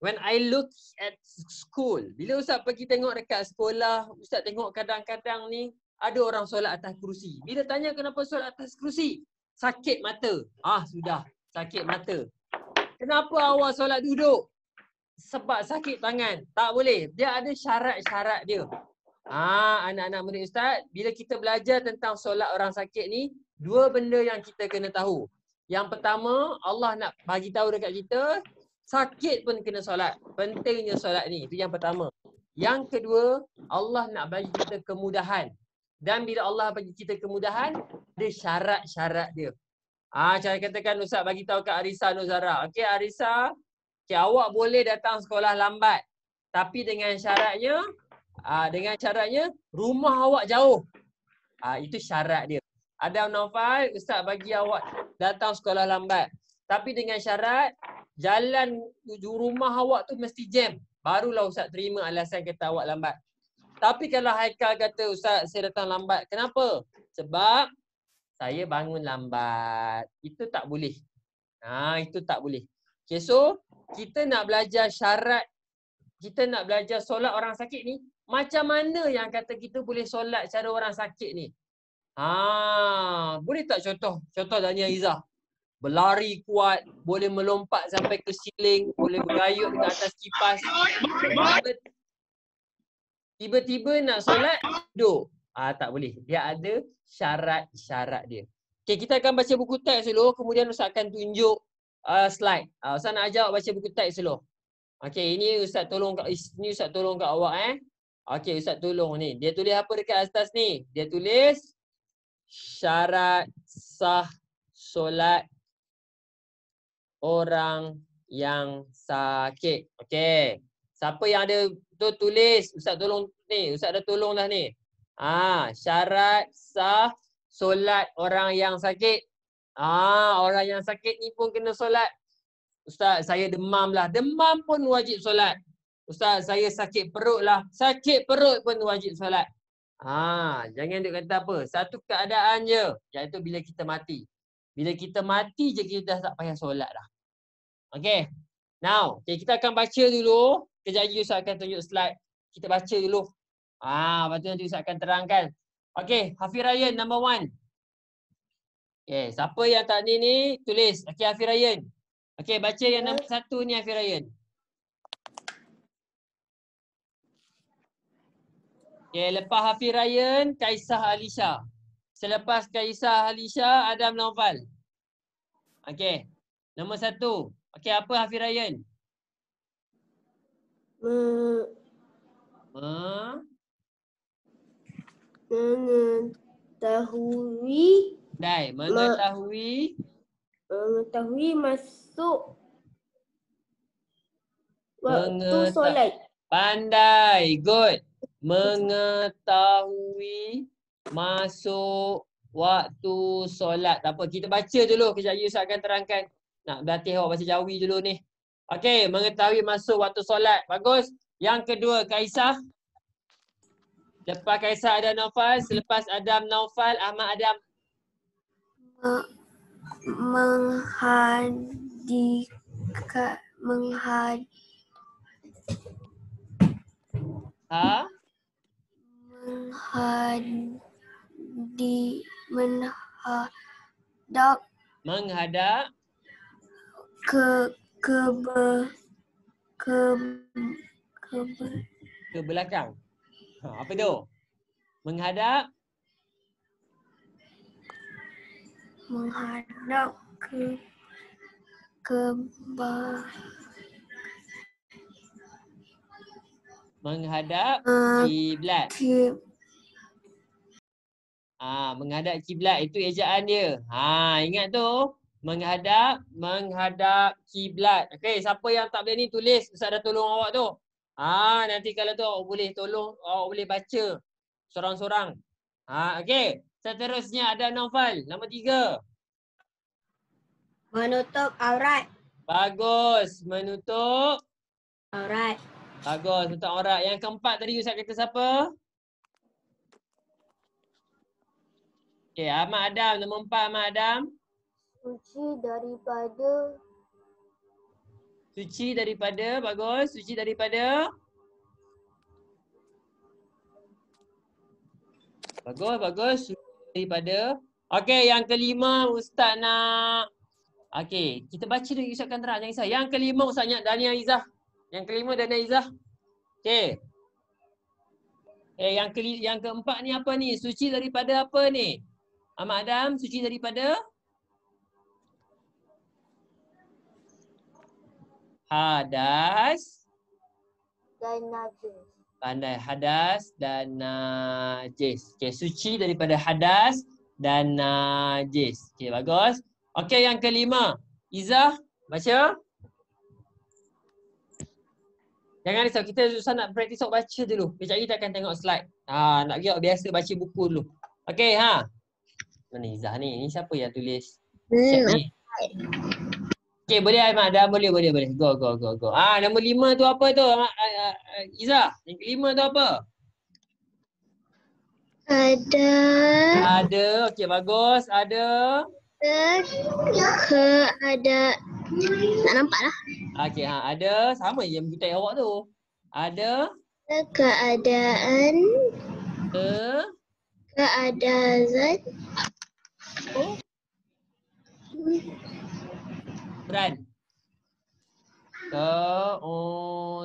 when I look at school, bila Ustaz pergi tengok dekat sekolah, Ustaz tengok kadang-kadang ni ada orang solat atas kerusi. Bila tanya kenapa solat atas kerusi? Sakit mata. Sudah. Sakit mata. Kenapa awak solat duduk? Sebab sakit tangan. Tak boleh. Dia ada syarat-syarat dia. Anak-anak murid Ustaz, bila kita belajar tentang solat orang sakit ni, dua benda yang kita kena tahu. Yang pertama, Allah nak bagi tahu dekat kita, sakit pun kena solat. Pentingnya solat ni. Itu yang pertama. Yang kedua, Allah nak bagi kita kemudahan. Dan bila Allah bagi kita kemudahan, ada syarat-syarat dia. Cara katakan Ustaz bagi tahu kat Arisa Nuzara. Okey Arisa, awak boleh datang sekolah lambat. Tapi dengan syaratnya rumah awak jauh. Itu syarat dia. Adam Naufal, Ustaz bagi awak datang sekolah lambat. Tapi dengan syarat jalan rumah awak tu mesti jam. Barulah Ustaz terima alasan kata awak lambat. Tapi kalau Haikal kata, Ustaz saya datang lambat. Kenapa? Sebab saya bangun lambat. Itu tak boleh. Itu tak boleh. Okay, so kita nak belajar syarat, kita nak belajar solat orang sakit ni, macam mana yang kata kita boleh solat cara orang sakit ni? Boleh tak contoh? Contoh Dania Izzah. Berlari kuat, boleh melompat sampai ke siling, boleh bergayut dekat atas kipas. Tiba-tiba nak solat, duduk. Tak boleh. Dia ada syarat-syarat dia. Okay, kita akan baca buku teks dulu. Kemudian Ustaz akan tunjuk slide. Ustaz nak ajar baca buku teks dulu. Okay, ini Ustaz tolong kat awak. Okay, Ustaz tolong ni. Dia tulis apa dekat atas ni? Dia tulis syarat sah solat orang yang sakit. Okay. Siapa yang ada tu tulis, Ustaz tolong ni, Ustaz dah tolong dah ni. Syarat sah solat orang yang sakit. Orang yang sakit ni pun kena solat. Ustaz saya demam lah, demam pun wajib solat. Ustaz saya sakit perut lah, sakit perut pun wajib solat. Jangan duk kata apa, satu keadaan je, iaitu bila kita mati. Bila kita mati je kita tak payah solat dah. Okay. Now, kita akan baca dulu. Kejap lagi Ustaz akan tunjuk slide. Kita baca dulu. Lepas tu nanti Ustaz akan terangkan. Okay, Hafiz Ryan number 1. Okay, siapa yang tak ni tulis. Okay, Hafiz Ryan. Okay, baca yang nombor 1 ni Hafiz Ryan. Okay, lepas Hafiz Ryan, Kaisah Alisha. Selepas Kaisah Alisha, Adam Naufal. Okay, nombor 1. Okay, apa Hafiz Ryan? Mengetahui masuk waktu solat. Pandai, good. Mengetahui masuk waktu solat. Tak apa, kita baca dulu. Kejap lagi Ustaz akan terangkan. Nak berlatih awak baca Jawi dulu ni. Okey, mengetahui masuk waktu solat. Bagus. Yang kedua, Kaisah. Lepas Kaisah ada Naufal. Selepas Adam Naufal, Ahmad Adam. Menghadap ke belakang. Apa tu? Menghadap menghadap kiblat. Menghadap kiblat itu ejaan dia. Ingat tu. Menghadap kiblat. Okey, siapa yang tak boleh ni tulis. Ustaz dah tolong awak tu. Nanti kalau tu awak boleh tolong, awak boleh baca sorang-sorang. Okey. Seterusnya ada Naufal. Nombor 3. Menutup aurat. Bagus. Menutup. Aurat. Bagus. Menutup aurat. Yang keempat tadi Ustaz kata siapa? Okey. Ahmad Adam. Nombor 4 Ahmad Adam. Suci daripada. Suci daripada. Bagus. Suci daripada. Bagus. Bagus. Suci daripada. Okey. Yang kelima Ustaz nak. Okey. Kita baca dulu Ustaz akan terang. Jangan risau. Yang kelima Ustaz nak Dania Izzah. Yang kelima Dania Izzah. Okey. Yang keempat ni apa ni? Suci daripada apa ni? Ahmad Adam, suci daripada hadas Dan najis. pandai hadas dan najis. Okey, suci daripada hadas dan najis. Okey, bagus. Okey, yang kelima. Izzah, baca. Jangan risau, kita susah nak praktis baca dulu. Kejap lagi kita akan tengok slide. Nak biasa baca buku dulu. Okey, Mana Izzah ni? Ni siapa yang tulis? Chat ni. Okey, boleh Ahmad dah, boleh. Go. Nombor 5 tu apa tu? Izzah, yang kelima tu apa? Ada. Okey, bagus. Ada. Keadaan. Tak nampak lah. Okey, ada. Sama je yang butai awak tu. Ada. Keadaan. Keadaan.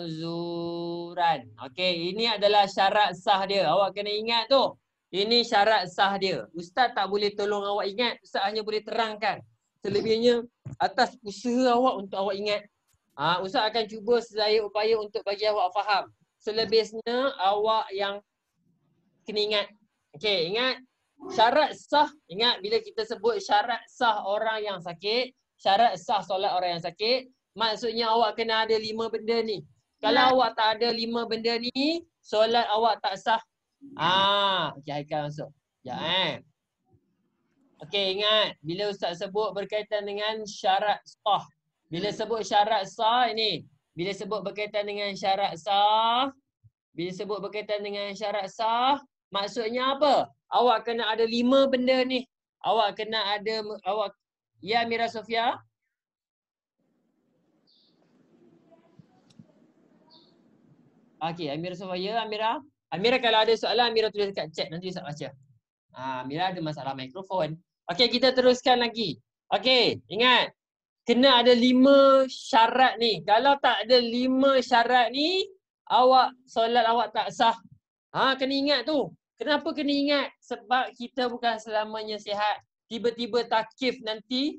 Keuzuran. Okey, ini adalah syarat sah dia. Awak kena ingat tu. Ini syarat sah dia. Ustaz tak boleh tolong awak ingat. Ustaz hanya boleh terangkan. Selebihnya atas usaha awak untuk awak ingat. Ustaz akan cuba sedaya upaya untuk bagi awak faham. Selebihnya awak yang kena ingat. Okey, ingat. Syarat sah. Ingat bila kita sebut syarat sah orang yang sakit. Syarat sah solat orang yang sakit. Maksudnya awak kena ada 5 benda ni. Kalau awak tak ada 5 benda ni, solat awak tak sah. Okey, Haikal masuk. Ya, Okey, ingat. Bila Ustaz sebut berkaitan dengan syarat sah. Bila sebut syarat sah ini. Bila sebut berkaitan dengan syarat sah. Bila sebut berkaitan dengan syarat sah. Maksudnya apa? Awak kena ada 5 benda ni. Awak kena ada, ya Amira Sofia? Okey, Amira Sofia, ya Amira? Amira kalau ada soalan, Amira tulis dekat chat. Nanti Ustaz baca. Amira ada masalah mikrofon. Okey, kita teruskan lagi. Okey, ingat. Kena ada 5 syarat ni. Kalau tak ada 5 syarat ni, solat awak tak sah. Kena ingat tu. Kenapa kena ingat? Sebab kita bukan selamanya sihat. Tiba-tiba takif nanti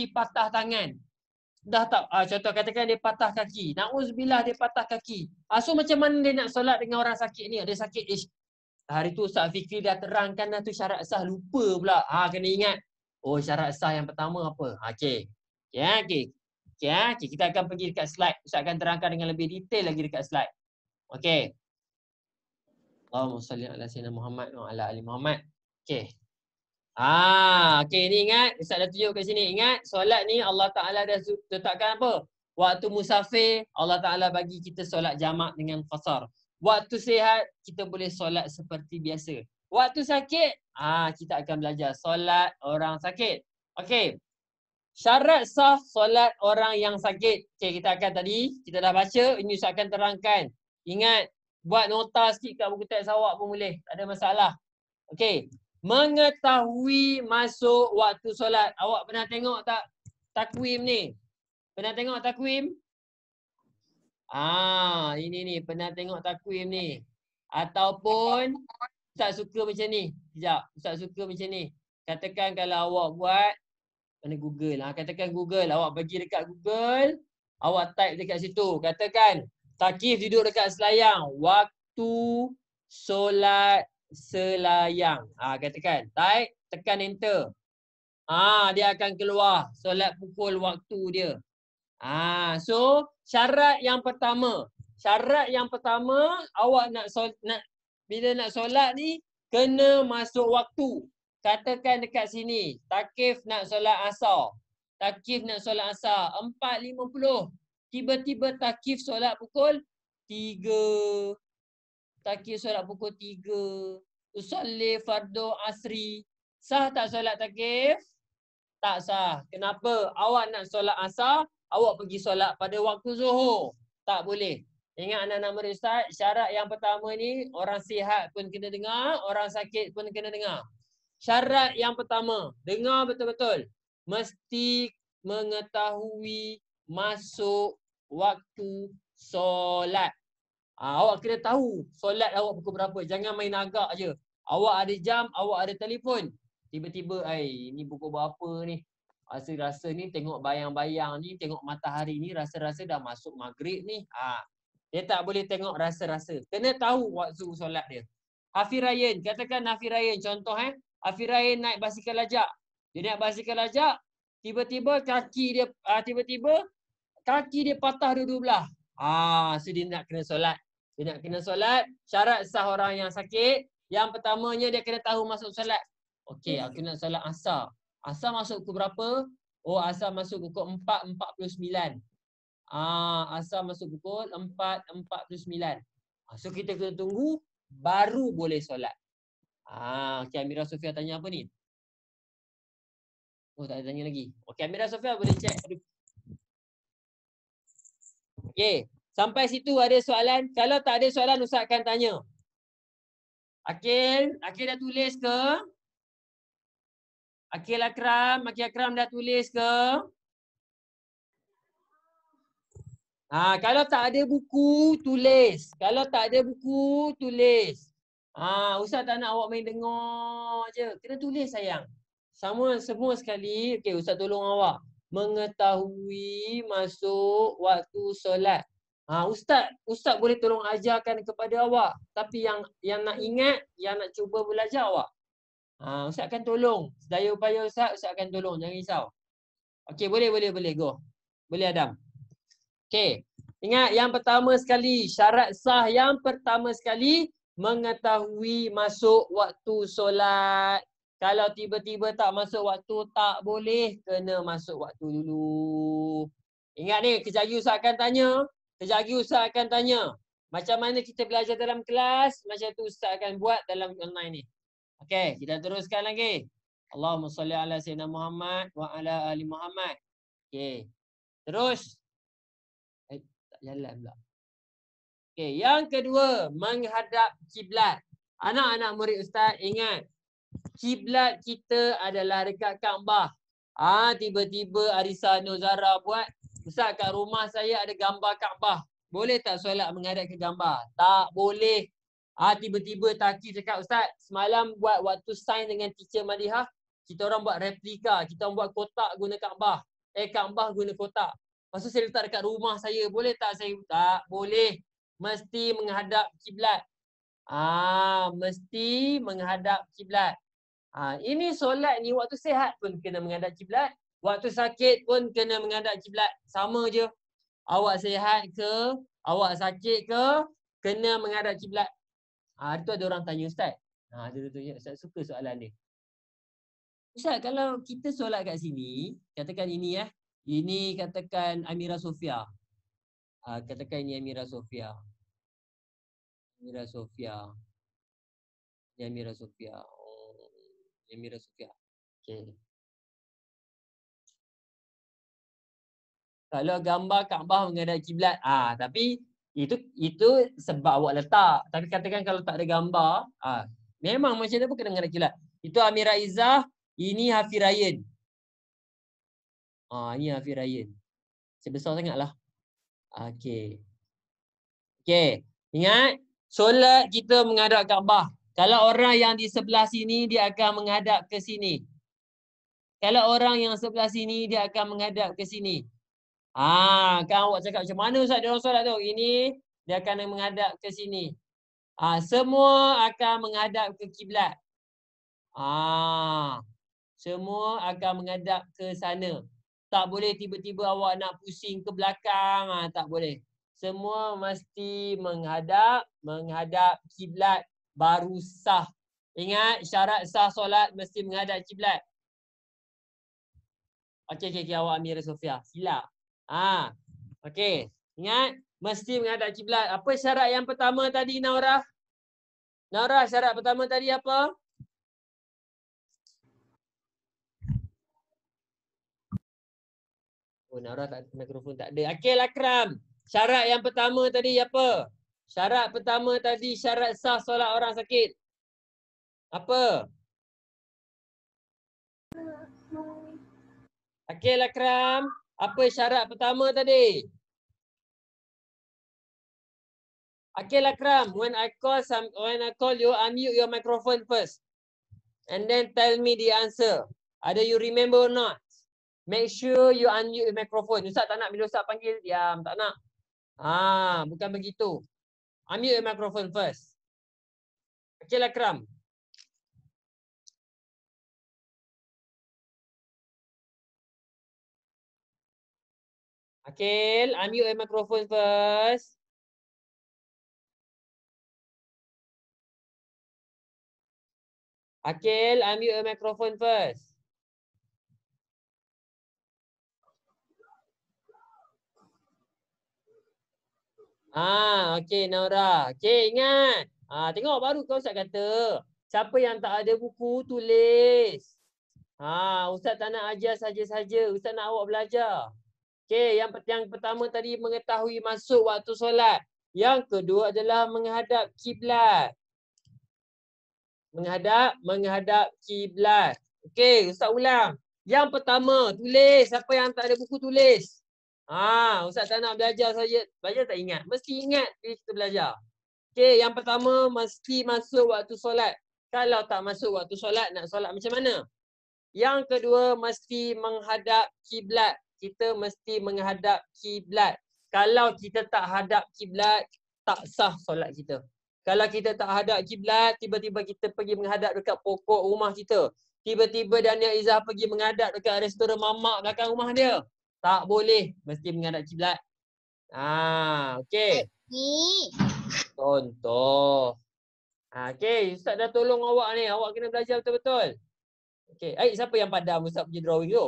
patah tangan. Dah tak, contoh katakan dia patah kaki. Na'udzubillah dia patah kaki. So macam mana dia nak solat dengan orang sakit ni? Ada sakit hari tu Ustaz Fikri dah terangkan dah tu syarat sah, lupa pula. Kena ingat. Oh, syarat sah yang pertama apa? Okey. Okey, kita akan pergi dekat slide. Ustaz akan terangkan dengan lebih detail lagi dekat slide. Okey. Allahumma salli ala sayyidina Muhammad wa ala ali Muhammad. Okey. Okey, ni ingat. Ustaz dah tunjuk kat sini. Ingat, solat ni Allah Ta'ala dah tetapkan apa? Waktu musafir, Allah Ta'ala bagi kita solat jamak dengan qasar. Waktu sihat, kita boleh solat seperti biasa. Waktu sakit, kita akan belajar solat orang sakit. Okey. Syarat sah solat orang yang sakit. Okey, kita dah baca. Ini Ustaz akan terangkan. Ingat, buat nota sikit kat buku teks awak pun boleh. Tak ada masalah. Okey. Mengetahui masuk waktu solat. Awak pernah tengok tak takwim ni? Pernah tengok takwim? Ini ni. Pernah tengok takwim ni? Ataupun Ustaz suka macam ni. Sekejap. Ustaz suka macam ni. Katakan kalau awak buat, mana Google. Katakan Google. Awak pergi dekat Google. Awak type dekat situ. Katakan Takif duduk dekat Selayang. Waktu solat Selayang. Katakan. Type. Tekan enter. Dia akan keluar. Solat pukul waktu dia. So syarat yang pertama. Awak nak bila nak solat ni kena masuk waktu. Katakan dekat sini, Takif nak solat asar. Takif nak solat asar 4.50. Tiba-tiba Takif solat pukul 3. Takif solat pukul 3. Usolli fardu asri. Sah tak solat Takif? Tak sah. Kenapa? Awak nak solat asar, awak pergi solat pada waktu zuhur. Tak boleh. Ingat anak-anak murid Ustaz, syarat yang pertama ni orang sihat pun kena dengar, orang sakit pun kena dengar. Syarat yang pertama, dengar betul-betul. Mesti mengetahui masuk waktu solat. Awak kena tahu solat awak pukul berapa. Jangan main agak je. Awak ada jam, awak ada telefon. Tiba-tiba, ini pukul berapa ni? Rasa-rasa ni tengok bayang-bayang ni, tengok matahari ni, rasa-rasa dah masuk maghrib ni. Dia tak boleh tengok rasa-rasa. Kena tahu waktu solat dia. Hafirain, katakan Hafirain. Contoh Hafirain naik basikal lajak. Dia naik basikal lajak, tiba-tiba kaki dia patah dua-dua belah. So dia nak kena solat. Dia nak kena solat. Syarat sah orang yang sakit. Yang pertamanya dia kena tahu masuk solat. Okey, aku nak solat asar. Asar masuk pukul berapa? Asar masuk pukul 4.49. Asar masuk pukul 4.49. So kita kena tunggu baru boleh solat. Okey, Amira Sofia tanya apa ni? Tak ada tanya lagi. Okey, Amira Sofia boleh check. Okey, sampai situ ada soalan? Kalau tak ada soalan, Ustaz akan tanya. Akil dah tulis ke? Akil Akram dah tulis ke? Kalau tak ada buku, tulis. Kalau tak ada buku, tulis. Ustaz tak nak awak main dengar je. Kena tulis sayang. Semua sekali. Okey, Ustaz tolong awak. Mengetahui masuk waktu solat. Ustaz boleh tolong ajarkan kepada awak. Tapi yang nak ingat, yang nak cuba belajar awak. Ustaz akan tolong. Sedaya upaya Ustaz akan tolong. Jangan risau. Okey, boleh. Go. Boleh Adam. Okey. Ingat yang pertama sekali, syarat sah yang pertama sekali mengetahui masuk waktu solat. Kalau tiba-tiba tak masuk waktu, tak boleh. Kena masuk waktu dulu. Ingat ni, kejap lagi Ustaz akan tanya. Macam mana kita belajar dalam kelas, macam tu Ustaz akan buat dalam online ni. Okey, kita teruskan lagi. Allahumma salli ala sayyidina Muhammad wa ala ali Muhammad. Okey. Terus. Tak jalan pula. Okey, yang kedua, menghadap kiblat. Anak-anak murid Ustaz ingat, kiblat kita adalah dekat Kaabah. Tiba-tiba Arisa Nuzara buat, Ustaz kat rumah saya ada gambar Kaabah. Boleh tak solat menghadap ke gambar? Tak boleh. Tiba-tiba Taki cakap, Ustaz, semalam buat waktu sign dengan teacher Madihah, kita orang buat replika, kita orang buat kotak guna Kaabah. Kaabah guna kotak. Lepas tu saya letak dekat rumah saya. Boleh tak saya? Tak boleh. Mesti menghadap kiblat. Mesti menghadap kiblat. Ini solat ni waktu sihat pun kena menghadap kiblat. Waktu sakit pun kena menghadap kiblat. Sama je. Awak sihat ke, awak sakit ke, kena menghadap kiblat. Itu ada orang tanya Ustaz. Ustaz suka soalan ni. Ustaz, kalau kita solat kat sini, katakan ini ini katakan Amira Sofia. Katakan ini Amira Sofia. Amira Sofia. Ini Amira Sofia. Amira Sofia. Okey. Kalau gambar Kaabah menghadap kiblat, tapi itu sebab awak letak. Tapi katakan kalau tak ada gambar, memang macam mana pun kena menghadap kiblat. Itu Amira Izzah, ini Hafirain. Ini Hafirain. Sebesar sangatlah. Okey. Okey. Ingat, solat kita menghadap Kaabah. Kalau orang yang di sebelah sini, dia akan menghadap ke sini. Kalau orang yang sebelah sini, dia akan menghadap ke sini. Kan awak cakap macam mana Ustaz dia orang solat tu? Ini dia akan menghadap ke sini. Semua akan menghadap ke kiblat. Semua akan menghadap ke sana. Tak boleh tiba-tiba awak nak pusing ke belakang, tak boleh. Semua mesti menghadap kiblat. baru sah. Ingat syarat sah solat mesti menghadap kiblat. Okey, awak Amira Sofia. Silap. Okey. Ingat mesti menghadap kiblat. Apa syarat yang pertama tadi Naura? Naura, syarat pertama tadi apa? Oh, Naura tak mikrofon tak ada. Akil Akram. Syarat yang pertama tadi apa? Syarat pertama tadi syarat sah solat orang sakit. Apa? Akil Akram. Apa syarat pertama tadi? Akil Akram, when I call you, unmute your microphone first. And then tell me the answer. Ada you remember or not? Make sure you unmute your microphone. Ustaz tak nak bila Ustaz panggil, diam. Tak nak. Bukan begitu. Unmute your microphone first. Akil Akram. Akil, unmute your microphone first. Akil, unmute your microphone first. Okey Naura. Okey, ingat. Tengok baru kau Ustaz kata. Siapa yang tak ada buku, tulis. Ustaz tak nak ajar saja-saja. Ustaz nak awak belajar. Okey, yang pertama tadi mengetahui masuk waktu solat. Yang kedua adalah menghadap kiblat. Menghadap kiblat. Okey, Ustaz ulang. Yang pertama, tulis. Siapa yang tak ada buku, tulis. Ustaz tak nak belajar saja. Belajar tak ingat. Mesti ingat bila kita belajar. Okey, yang pertama mesti masuk waktu solat. Kalau tak masuk waktu solat, nak solat macam mana? Yang kedua, mesti menghadap kiblat. Kita mesti menghadap kiblat. Kalau kita tak hadap kiblat, tak sah solat kita. Kalau kita tak hadap kiblat, tiba-tiba kita pergi menghadap dekat pokok rumah kita. Tiba-tiba Daniel Izzah pergi menghadap dekat restoran mamak belakang rumah dia. Tak boleh. Mesti menghadap kiblat. Okey. Contoh. Okey, Ustaz dah tolong awak ni. Awak kena belajar betul-betul. Okey, siapa yang padam Ustaz punya drawing tu?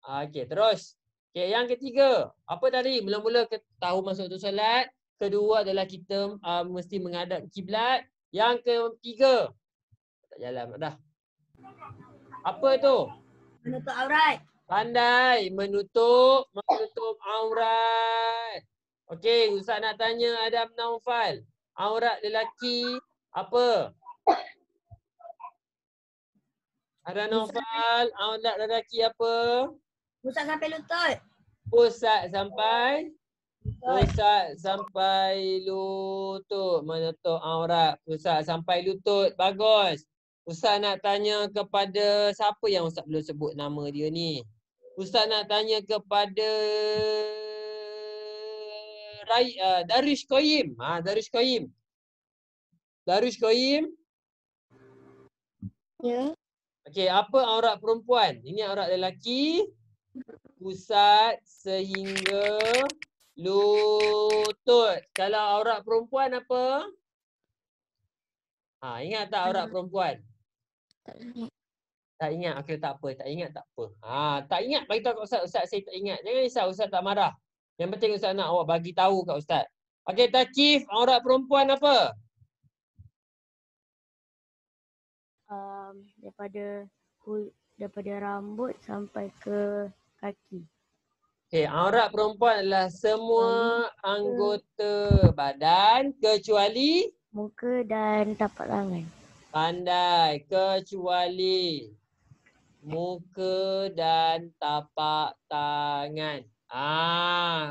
Okey, terus. Okey, yang ketiga. Apa tadi? Mula-mula tahu masuk tu solat. Kedua adalah kita mesti menghadap kiblat. Yang ketiga. Tak jalan dah. Apa tu? Menutup aurat. Pandai menutup aurat. Okey, Ustaz nak tanya Adam Naufal. Aurat lelaki apa? Adam Naufal, aurat lelaki apa? Pusat sampai lutut. Pusat sampai lutut. Menutup aurat. Pusat sampai lutut. Bagus. Ustaz nak tanya kepada siapa yang Ustaz belum sebut nama dia ni? Ustaz nak tanya kepada Darish Qayyim. Darish Qayyim. Darish Qayyim. Ya. Okey, apa aurat perempuan? Ini aurat lelaki. Pusat sehingga lutut. Kalau aurat perempuan apa? Ingat tak aurat perempuan? Tak ingat. Okey, tak apa. Tak ingat tak apa. Tak ingat bagi tahu kat Ustaz. Ustaz saya tak ingat. Jangan risau, Ustaz tak marah. Yang penting Ustaz nak awak bagi tahu kat Ustaz. Okey, Takif, aurat perempuan apa? Daripada rambut sampai ke kaki. Okey, aurat perempuan adalah semua anggota badan kecuali Muka dan tapak tangan. pandai, kecuali muka dan tapak tangan.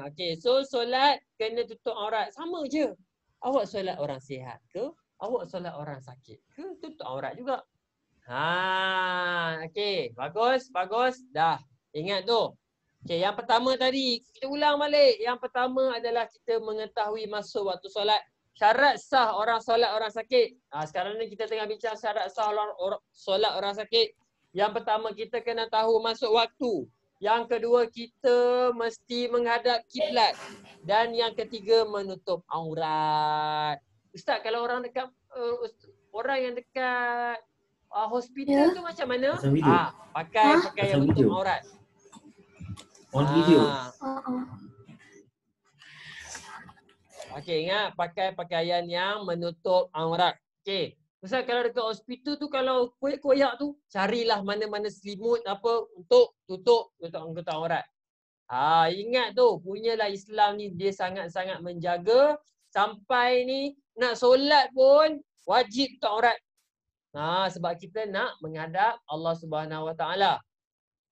Okey, so solat kena tutup aurat sama je. Awak solat orang sihat ke? Awak solat orang sakit ke? Tutup aurat juga. Okey, bagus. Dah. Ingat tu. Okey, yang pertama tadi kita ulang balik. Yang pertama adalah kita mengetahui masuk waktu solat. Syarat sah orang solat orang sakit. Sekarang ni kita tengah bincang syarat sah solat orang sakit. Yang pertama kita kena tahu masuk waktu. Yang kedua kita mesti menghadap kiblat. Dan yang ketiga menutup aurat. Ustaz kalau orang dekat orang yang dekat hospital tu macam mana? Pasang video. Pakai pakaian Pasang menutup video. aurat. On video. Okey, ingat pakai pakaian yang menutup aurat. Okey. Ustaz kalau dekat hospital tu kalau koyak-koyak tu carilah mana-mana selimut apa untuk tutup anggota aurat. Ingat tu, punyalah Islam ni dia sangat-sangat menjaga sampai ni nak solat pun wajib tutup aurat. Sebab kita nak menghadap Allah Subhanahu Wa Taala.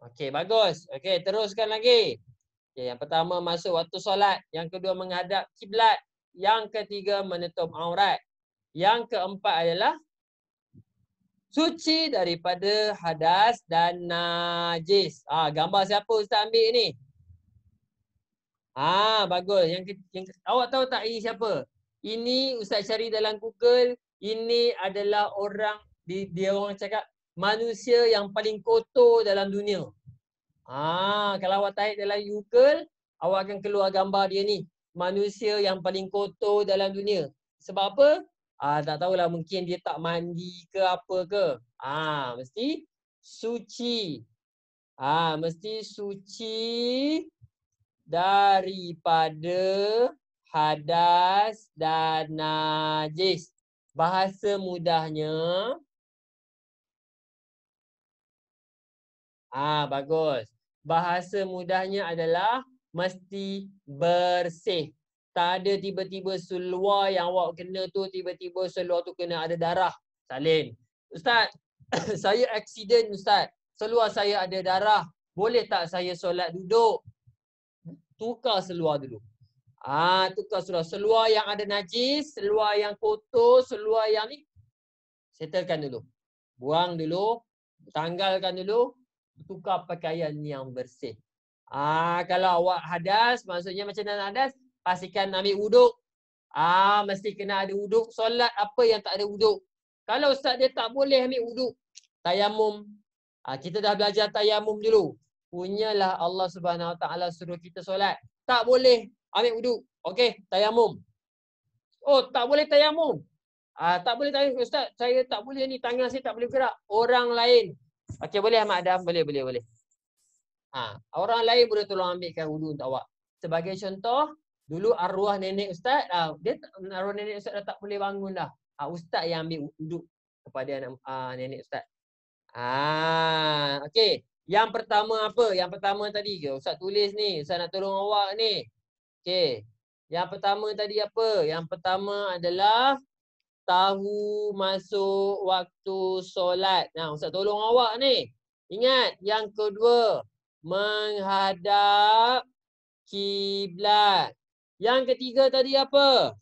Okey, bagus. Okey, teruskan lagi. Okey, yang pertama masuk waktu solat, yang kedua menghadap kiblat, yang ketiga menutup aurat. Yang keempat adalah suci daripada hadas dan najis. Gambar siapa Ustaz ambil ni? Bagus. Yang awak tahu tak ini siapa? Ini Ustaz cari dalam Google. Ini adalah orang dia orang cakap manusia yang paling kotor dalam dunia. Kalau awak tarik dalam Google, awak akan keluar gambar dia ni. Manusia yang paling kotor dalam dunia. Sebab apa? Tak tahulah, mungkin dia tak mandi ke apa ke. Mesti suci. Mesti suci daripada hadas dan najis. Bahasa mudahnya, bagus. Bahasa mudahnya adalah mesti bersih. Tak ada tiba-tiba seluar yang awak kena tu, tiba-tiba seluar tu kena ada darah. Salin. Ustaz, saya accident Ustaz. Seluar saya ada darah. Boleh tak saya solat duduk? Tukar seluar dulu. Tukar seluar. Seluar yang ada najis, seluar yang kotor, seluar yang ni, settlekan dulu. Buang dulu, tanggalkan dulu, tukar pakaian yang bersih. Kalau awak hadas, maksudnya macam mana hadas? Pastikan ambil wuduk. Mesti kena ada wuduk. Solat apa yang tak ada wuduk? Kalau Ustaz dia tak boleh ambil wuduk, tayamum. Kita dah belajar tayamum dulu. Punyalah Allah Subhanahu Wa Taala suruh kita solat. Tak boleh ambil wuduk. Okey, tayamum. Tak boleh tayamum. Tak boleh tayamum. Ustaz, saya tak boleh ni, tangan saya tak boleh gerak. Orang lain. Okey, boleh Ahmad Adam? Boleh. Orang lain boleh tolong ambilkan wuduk untuk awak. Sebagai contoh, dulu arwah nenek Ustaz, arwah nenek Ustaz dah tak boleh bangun dah. Ustaz yang ambil wuduk kepada nenek Ustaz. Okey. Yang pertama apa? Yang pertama tadi ke? Ustaz tulis ni. Ustaz nak tolong awak ni. Okey. Yang pertama tadi apa? Yang pertama adalah tahu masuk waktu solat. Ustaz tolong awak ni. Ingat, yang kedua, menghadap kiblat. Yang ketiga tadi apa?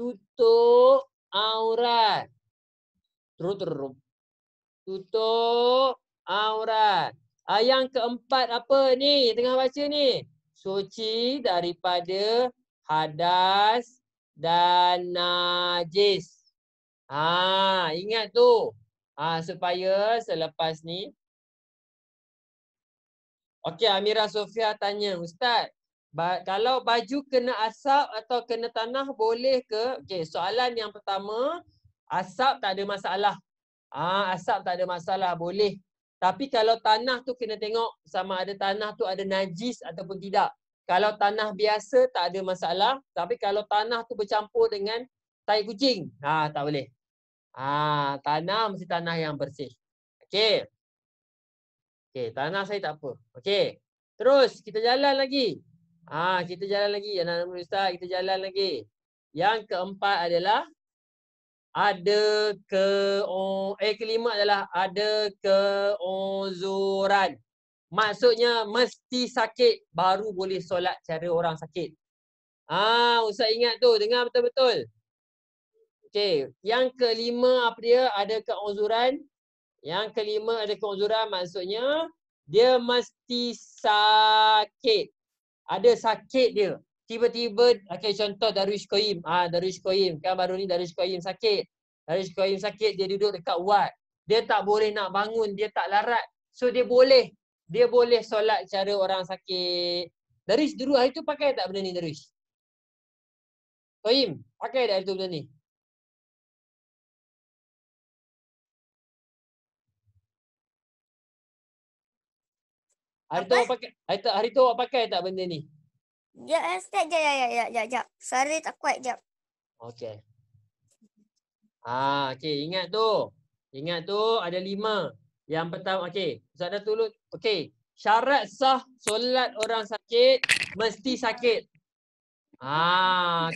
Tutup aurat. Terus. Tutup aurat. Yang keempat apa ni? Tengah baca ni. Suci daripada hadas dan najis. Ingat tu. Supaya selepas ni. Okey, Amira Sofia tanya, Ustaz, kalau baju kena asap atau kena tanah boleh ke? Okey, soalan yang pertama, asap tak ada masalah. Asap tak ada masalah, boleh. Tapi kalau tanah tu kena tengok sama ada tanah tu ada najis ataupun tidak. Kalau tanah biasa tak ada masalah. Tapi kalau tanah tu bercampur dengan tai kucing, tak boleh. Tanah mesti tanah yang bersih. Okey. Okey, tanah saya tak apa. Okey. Terus kita jalan lagi. Kita jalan lagi. Anak-anak Ustaz, kita jalan lagi. Yang keempat adalah kelima adalah ada keuzuran. Maksudnya mesti sakit baru boleh solat cara orang sakit. Ustaz ingat tu, dengar betul-betul. Okey, yang kelima apa dia? Ada keuzuran. Yang kelima ada keuzuran, maksudnya dia mesti sakit. Ada sakit dia. Tiba-tiba, contoh Darwish Qayyim. Darwish Qayyim. Kan baru ni Darwish Qayyim sakit. Darwish Qayyim sakit, dia duduk dekat wad. Dia tak boleh nak bangun, dia tak larat. So dia boleh solat cara orang sakit. Darwish dulu hari tu pakai tak benda ni Darwish? Qayyim, pakai tak hari tu benda ni? Hari tu awak pakai tak benda ni? Sekejap. Suara tak kuat, jap. Okey. Okey, ingat tu. Ingat tu ada 5. Yang pertama, okey. Ustaz dah tulis. Okey. Syarat sah solat orang sakit mesti sakit.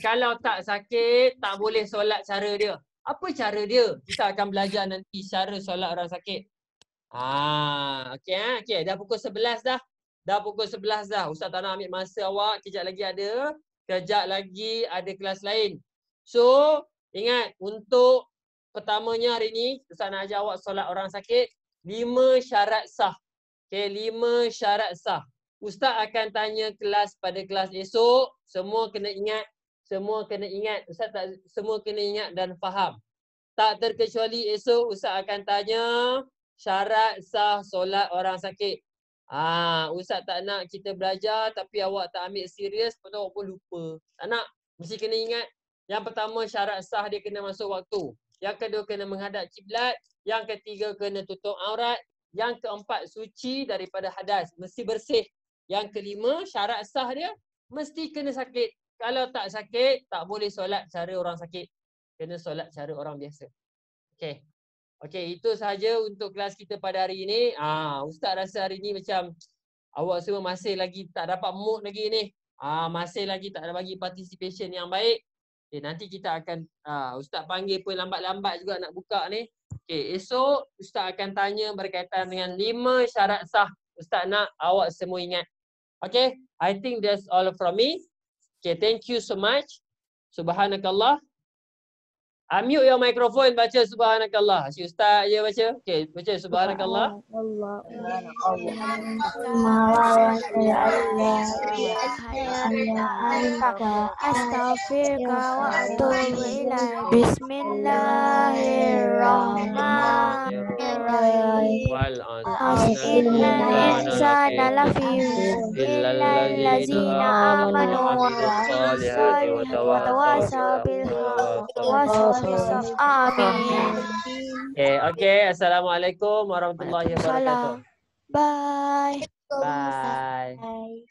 Kalau tak sakit, tak boleh solat cara dia. Apa cara dia? Kita akan belajar nanti cara solat orang sakit. Okey. Okey, dah pukul 11 dah. Dah pukul 11 dah. Ustaz tak nak ambil masa awak. Kejap lagi ada kelas lain. So, ingat untuk pertamanya hari ni, Ustaz nak ajar awak solat orang sakit. 5 syarat sah. Okey, 5 syarat sah. Ustaz akan tanya kelas pada kelas esok. Semua kena ingat. Ustaz tak semua kena ingat dan faham. Tak terkecuali esok Ustaz akan tanya syarat sah solat orang sakit. Ustaz tak nak kita belajar tapi awak tak ambil serius, lepas tu awak pun lupa. Tak nak. Mesti kena ingat. Yang pertama syarat sah dia kena masuk waktu. Yang kedua kena menghadap kiblat. Yang ketiga kena tutup aurat. Yang keempat suci daripada hadas. Mesti bersih. Yang kelima syarat sah dia mesti kena sakit. Kalau tak sakit tak boleh solat cara orang sakit. Kena solat cara orang biasa. Okey. Okey, itu sahaja untuk kelas kita pada hari ini. Ustaz rasa hari ni macam awak semua masih lagi tak dapat mood lagi ni. Masih lagi tak ada bagi participation yang baik. Okay, nanti kita akan Ustaz panggil pun lambat-lambat juga nak buka ni. Okey, esok Ustaz akan tanya berkaitan dengan 5 syarat sah. Ustaz nak awak semua ingat. Okay, I think that's all from me. Okay, thank you so much. Subhanakallah. Unmute your microphone, baca subhanakallah. Si Ustaz je baca. Okey, baca subhanakallah. Astaghfirullah wa atubu ilaih. Bismillahirrahmanirrahim. Wal Innal insana lafi illal ladzina amanu wa tawasaw bil amin. Okay. Assalamualaikum warahmatullahi wabarakatuh. Bye. Bye. Bye.